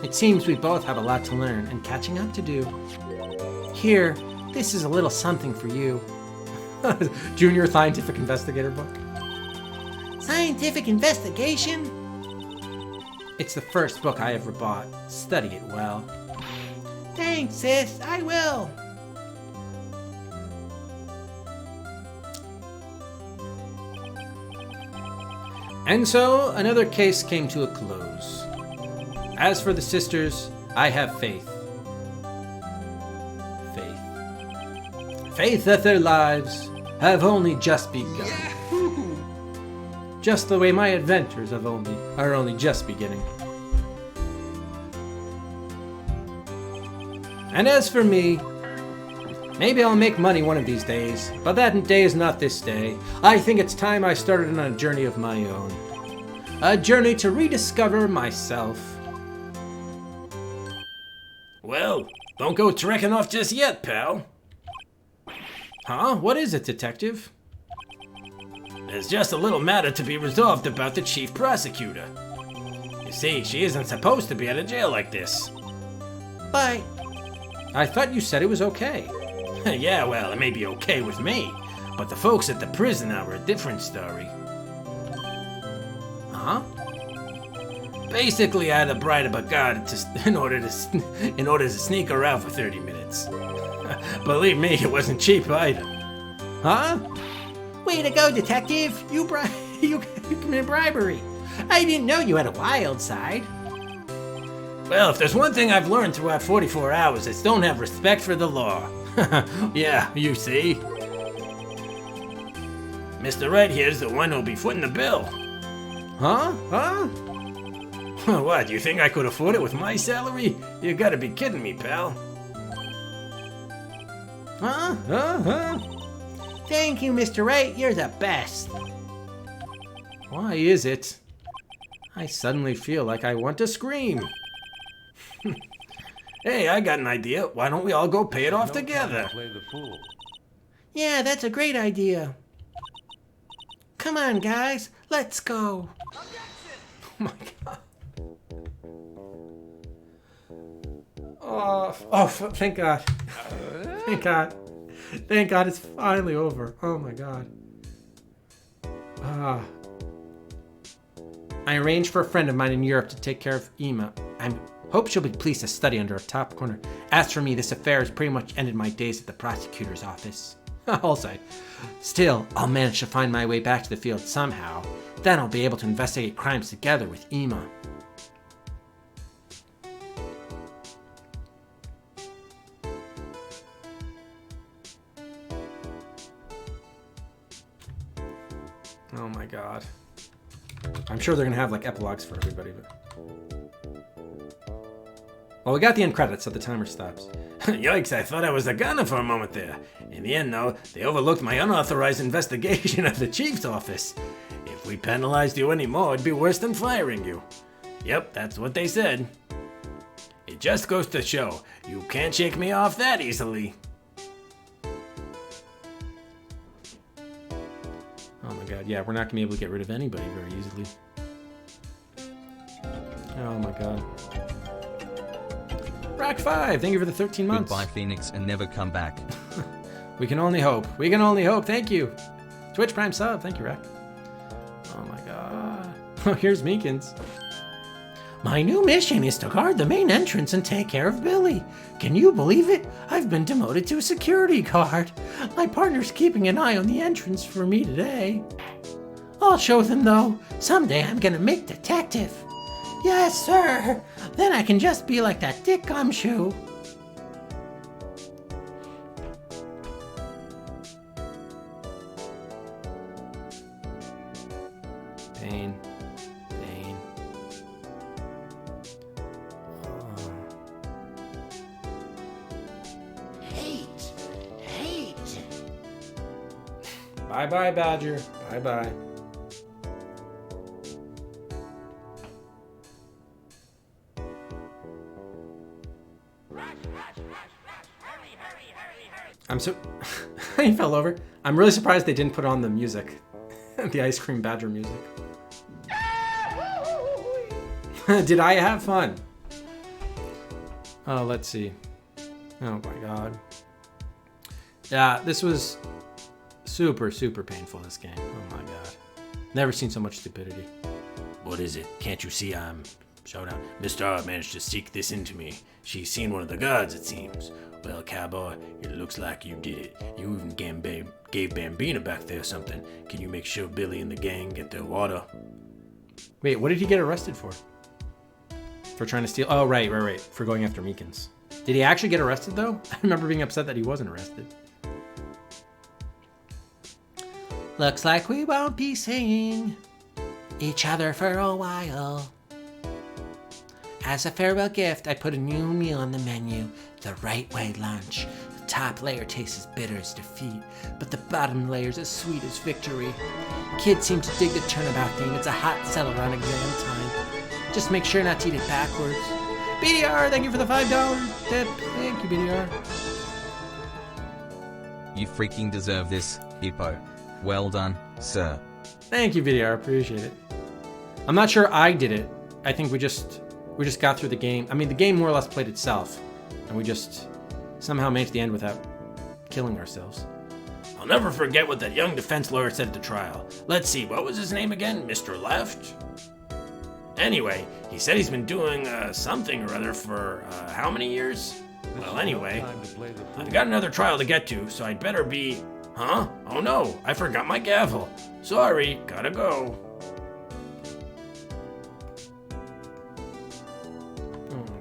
It seems we both have a lot to learn and catching up to do. Here, this is a little something for you. Junior Scientific Investigator book. Scientific investigation? It's the first book I ever bought. Study it well. Thanks, sis. I will. And so, another case came to a close. As for the sisters, I have faith. Faith that their lives have only just begun. Just the way my adventures are only just beginning. And as for me, maybe I'll make money one of these days, but that day is not this day. I think it's time I started on a journey of my own. A journey to rediscover myself. Well, don't go trekking off just yet, pal. Huh? What is it, detective? There's just a little matter to be resolved about the chief prosecutor. You see, she isn't supposed to be at a jail like this. But I thought you said it was okay. Yeah, well, it may be okay with me, but the folks at the prison are a different story. Huh? Basically, I had to bribe a guard in order to sneak her out for 30 minutes. Believe me, it wasn't cheap either. Huh? way to go, detective. You committed bribery. I didn't know you had a wild side. Well, if there's one thing I've learned throughout 44 hours, it's don't have respect for the law. Yeah, you see. Mr. Wright here's the one who'll be footing the bill. Huh? Huh? What, you think I could afford it with my salary? You gotta be kidding me, pal. Huh? Huh? Thank you, Mr. Wright. You're the best. Why is it? I suddenly feel like I want to scream. Hey, I got an idea. Why don't we all go pay it off No together? time to play the fool. Yeah, that's a great idea. Come on, guys. Let's go. Oh my god. Oh, thank God. Thank God. Thank God it's finally over. Oh my god. I arranged for a friend of mine in Europe to take care of Ema. I hope she'll be pleased to study under a top corner. As for me, this affair has pretty much ended my days at the prosecutor's office. All side. Still, I'll manage to find my way back to the field somehow. Then I'll be able to investigate crimes together with Ema. Oh my god. I'm sure they're gonna have like epilogues for everybody, but... Well, we got the end credits, so the timer stops. Yikes, I thought I was a gunner for a moment there. In the end, though, they overlooked my unauthorized investigation of the chief's office. If we penalized you anymore, it'd be worse than firing you. Yep, that's what they said. It just goes to show, you can't shake me off that easily. Oh my god, yeah, we're not gonna be able to get rid of anybody very easily. Oh my god. Rack 5, thank you for the 13 months. Goodbye, Phoenix, and never come back. We can only hope. We can only hope. Thank you. Twitch Prime sub. Thank you, Rack. Oh my god. Oh, here's Meekins. My new mission is to guard the main entrance and take care of Billy. Can you believe it? I've been demoted to a security guard. My partner's keeping an eye on the entrance for me today. I'll show them though. Someday I'm gonna make detective. Yes, sir. Then I can just be like that Dick Gumshoe. Pain. Pain. Hate. Bye-bye, Badger. Bye-bye. I'm so... He fell over. I'm really surprised they didn't put on the music. The Ice Cream Badger music. Did I have fun? Oh, let's see. Oh my god. Yeah, this was super, super painful, this game. Oh my god. Never seen so much stupidity. What is it? Can't you see I'm... Shout out. Mr. R managed to seek this into me. She's seen one of the gods, it seems. Well, cowboy, it looks like you did it. You even gave Bambina back there something. Can you make sure Billy and the gang get their water? Wait, what did he get arrested for? For trying to steal... Oh, right. For going after Meekins. Did he actually get arrested, though? I remember being upset that he wasn't arrested. Looks like we won't be seeing each other for a while. As a farewell gift, I put a new meal on the menu, the Right Way lunch. The top layer tastes as bitter as defeat, but the bottom layer's as sweet as victory. Kids seem to dig the turnabout theme. It's a hot seller on exam time. Just make sure not to eat it backwards. BDR, thank you for the $5 tip. Thank you, BDR. You freaking deserve this, Hippo. Well done, sir. Thank you, BDR. Appreciate it. I'm not sure I did it. I think we just got through the game. I mean, the game more or less played itself, and we just somehow made it to the end without killing ourselves. I'll never forget what that young defense lawyer said at the trial. Let's see, what was his name again? Mr. Left? Anyway, he said he's been doing something or other for how many years? Well, anyway, I've got another trial to get to, so I'd better be... Huh? Oh no, I forgot my gavel. Sorry, gotta go. Oh my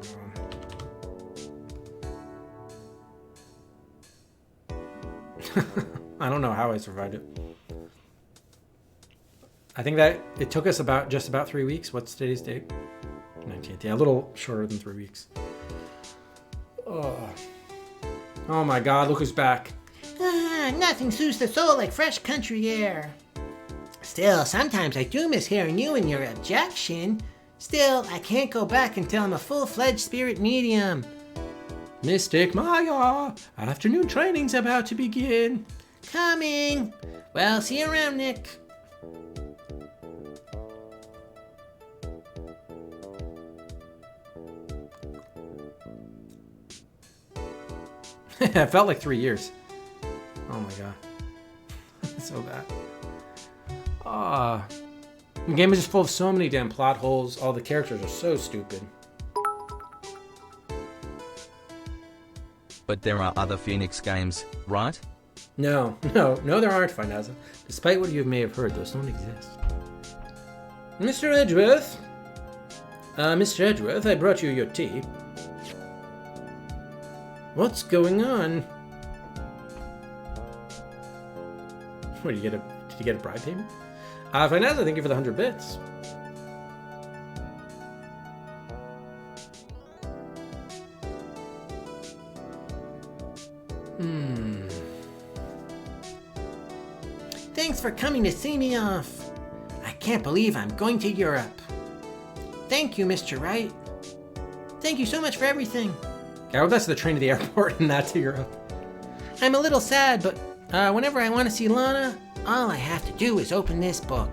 god. I don't know how I survived it. I think that it took us just about 3 weeks. What's today's date? 19th. Yeah, a little shorter than 3 weeks. Oh my god, look who's back. Nothing soothes the soul like fresh country air. Still, sometimes I do miss hearing you and your objection. Still, I can't go back until I'm a full-fledged spirit medium. Mystic Maya, afternoon training's about to begin. Coming. Well, see you around, Nick. It felt like 3 years. Oh my god. So bad. The game is just full of so many damn plot holes. All the characters are so stupid. But there are other Phoenix games, right? No, there aren't, Finaza. Despite what you may have heard, those don't exist. Mr. Edgeworth? Mr. Edgeworth, I brought you your tea. What's going on? What, did you get a bribe payment? Finaza, thank you for the 100 bits. Thanks for coming to see me off. I can't believe I'm going to Europe. Thank you, Mr. Wright. Thank you so much for everything. Yeah, well, that's the train to the airport and not to Europe. I'm a little sad, but whenever I want to see Lana, all I have to do is open this book.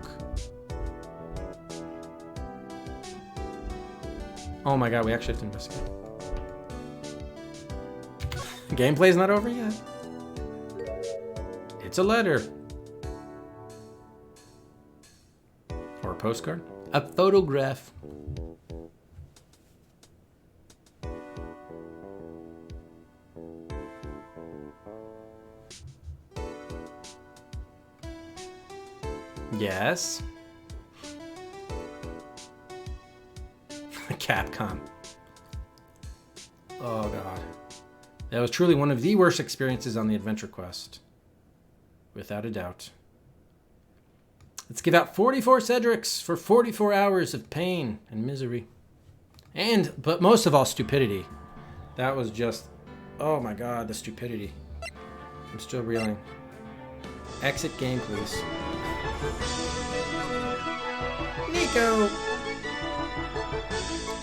Oh my god, we actually have to investigate. Gameplay's not over yet. It's a letter. Or a postcard. A photograph. Yes. Capcom. Oh god. That was truly one of the worst experiences on the Adventure Quest. Without a doubt. Let's give out 44 Cedrics for 44 hours of pain and misery. But most of all, stupidity. That was just, oh my god, the stupidity. I'm still reeling. Exit game, please. Nico!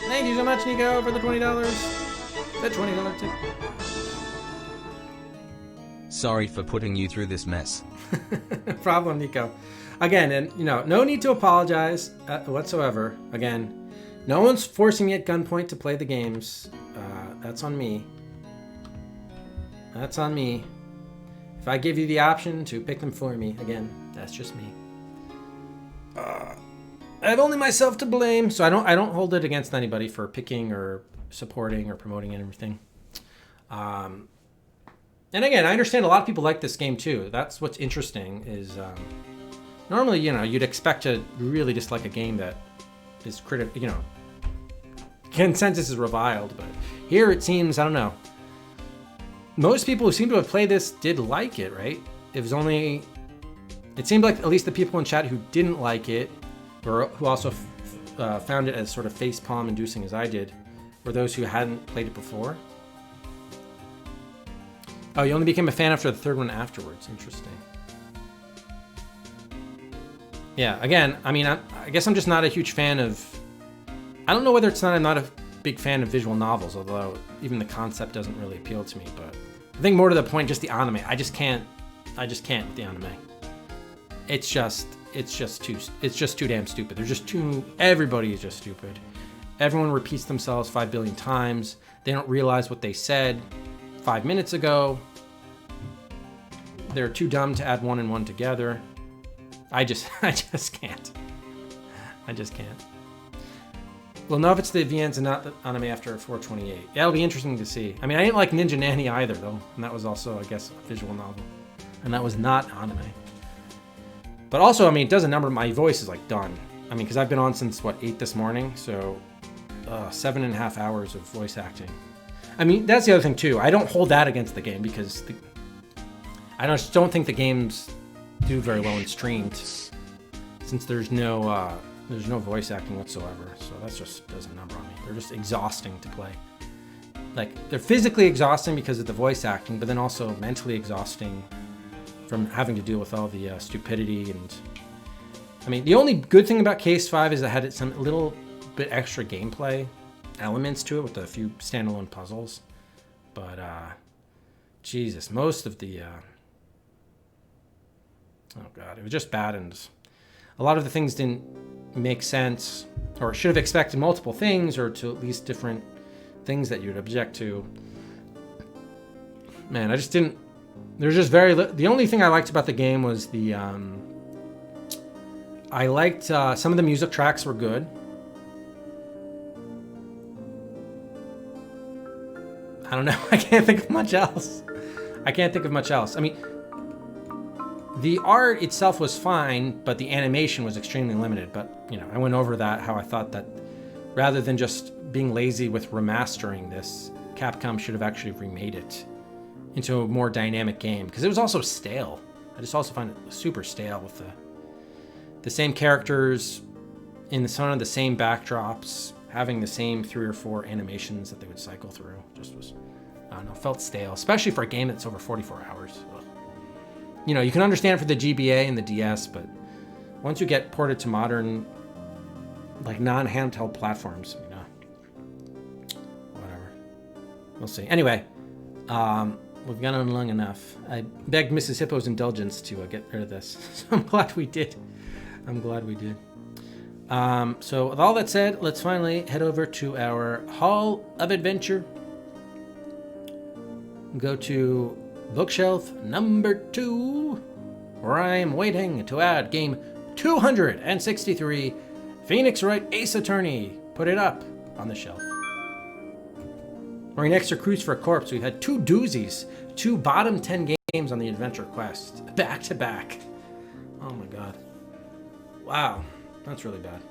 Thank you so much, Nico, for the $20. The $20 tip. Sorry for putting you through this mess. No problem, Nico. Again, and no need to apologize whatsoever. Again, no one's forcing me at gunpoint to play the games. That's on me. That's on me. If I give you the option to pick them for me, again, that's just me. I have only myself to blame, so I don't hold it against anybody for picking or supporting or promoting anything. And again, I understand a lot of people like this game too. That's what's interesting is normally, you'd expect to really dislike a game that is consensus is reviled, but here it seems, I don't know. Most people who seem to have played this did like it, right? It seemed like at least the people in chat who didn't like it, or who also found it as sort of facepalm inducing as I did, were those who hadn't played it before. Oh, you only became a fan after the third one afterwards. Interesting. Yeah, again, I mean, I guess I'm just not a huge fan of... I don't know whether I'm not a big fan of visual novels, although even the concept doesn't really appeal to me, but I think more to the point, just the anime. I just can't with the anime. It's just too damn stupid. Everybody is just stupid. Everyone repeats themselves 5 billion times. They don't realize what they said 5 minutes ago. They're too dumb to add one and one together. I just can't. I just can't. We'll know if it's the VNs and not the anime after 428. Yeah, it'll be interesting to see. I mean, I didn't like Ninja Nanny either, though. And that was also, I guess, a visual novel. And that was not anime. But also, I mean, it does a number. My voice is, like, done. I mean, because I've been on since, 8 this morning? So, 7.5 hours of voice acting. I mean, that's the other thing, too. I don't hold that against the game because I just don't think the games do very well when streamed. Since there's no voice acting whatsoever. So that just does a number on me. They're just exhausting to play. Like, they're physically exhausting because of the voice acting, but then also mentally exhausting from having to deal with all the stupidity. And I mean, the only good thing about Case 5 is it had some little bit extra gameplay elements to it with a few standalone puzzles. But Jesus, most of the oh god, it was just bad, and a lot of the things didn't make sense, or should have expected multiple things, or to at least different things that you'd object to. Man, I just didn't. There's just the only thing I liked about the game was I liked some of the music tracks were good. I don't know. I can't think of much else. I mean, the art itself was fine, but the animation was extremely limited. But, I went over that, how I thought that rather than just being lazy with remastering this, Capcom should have actually remade it into a more dynamic game. Because it was also stale. I just also find it super stale with the same characters in some of the same backdrops, having the same 3 or 4 animations that they would cycle through. Just was, I don't know, felt stale, especially for a game that's over 44 hours. Ugh. You can understand for the GBA and the DS, but once you get ported to modern, like non-handheld platforms, whatever. We'll see. Anyway, we've gone on long enough. I begged Mrs. Hippo's indulgence to get rid of this, so I'm glad we did. So with all that said, let's finally head over to our Hall of Adventure. go to bookshelf number 2, where I'm waiting to add game 263, Phoenix Wright Ace Attorney. Put it up on the shelf. We're in Extra Cruise for a Corpse. We had 2 doozies, 2 bottom 10 games on the Adventure Quest, back to back. Oh my god. Wow, that's really bad.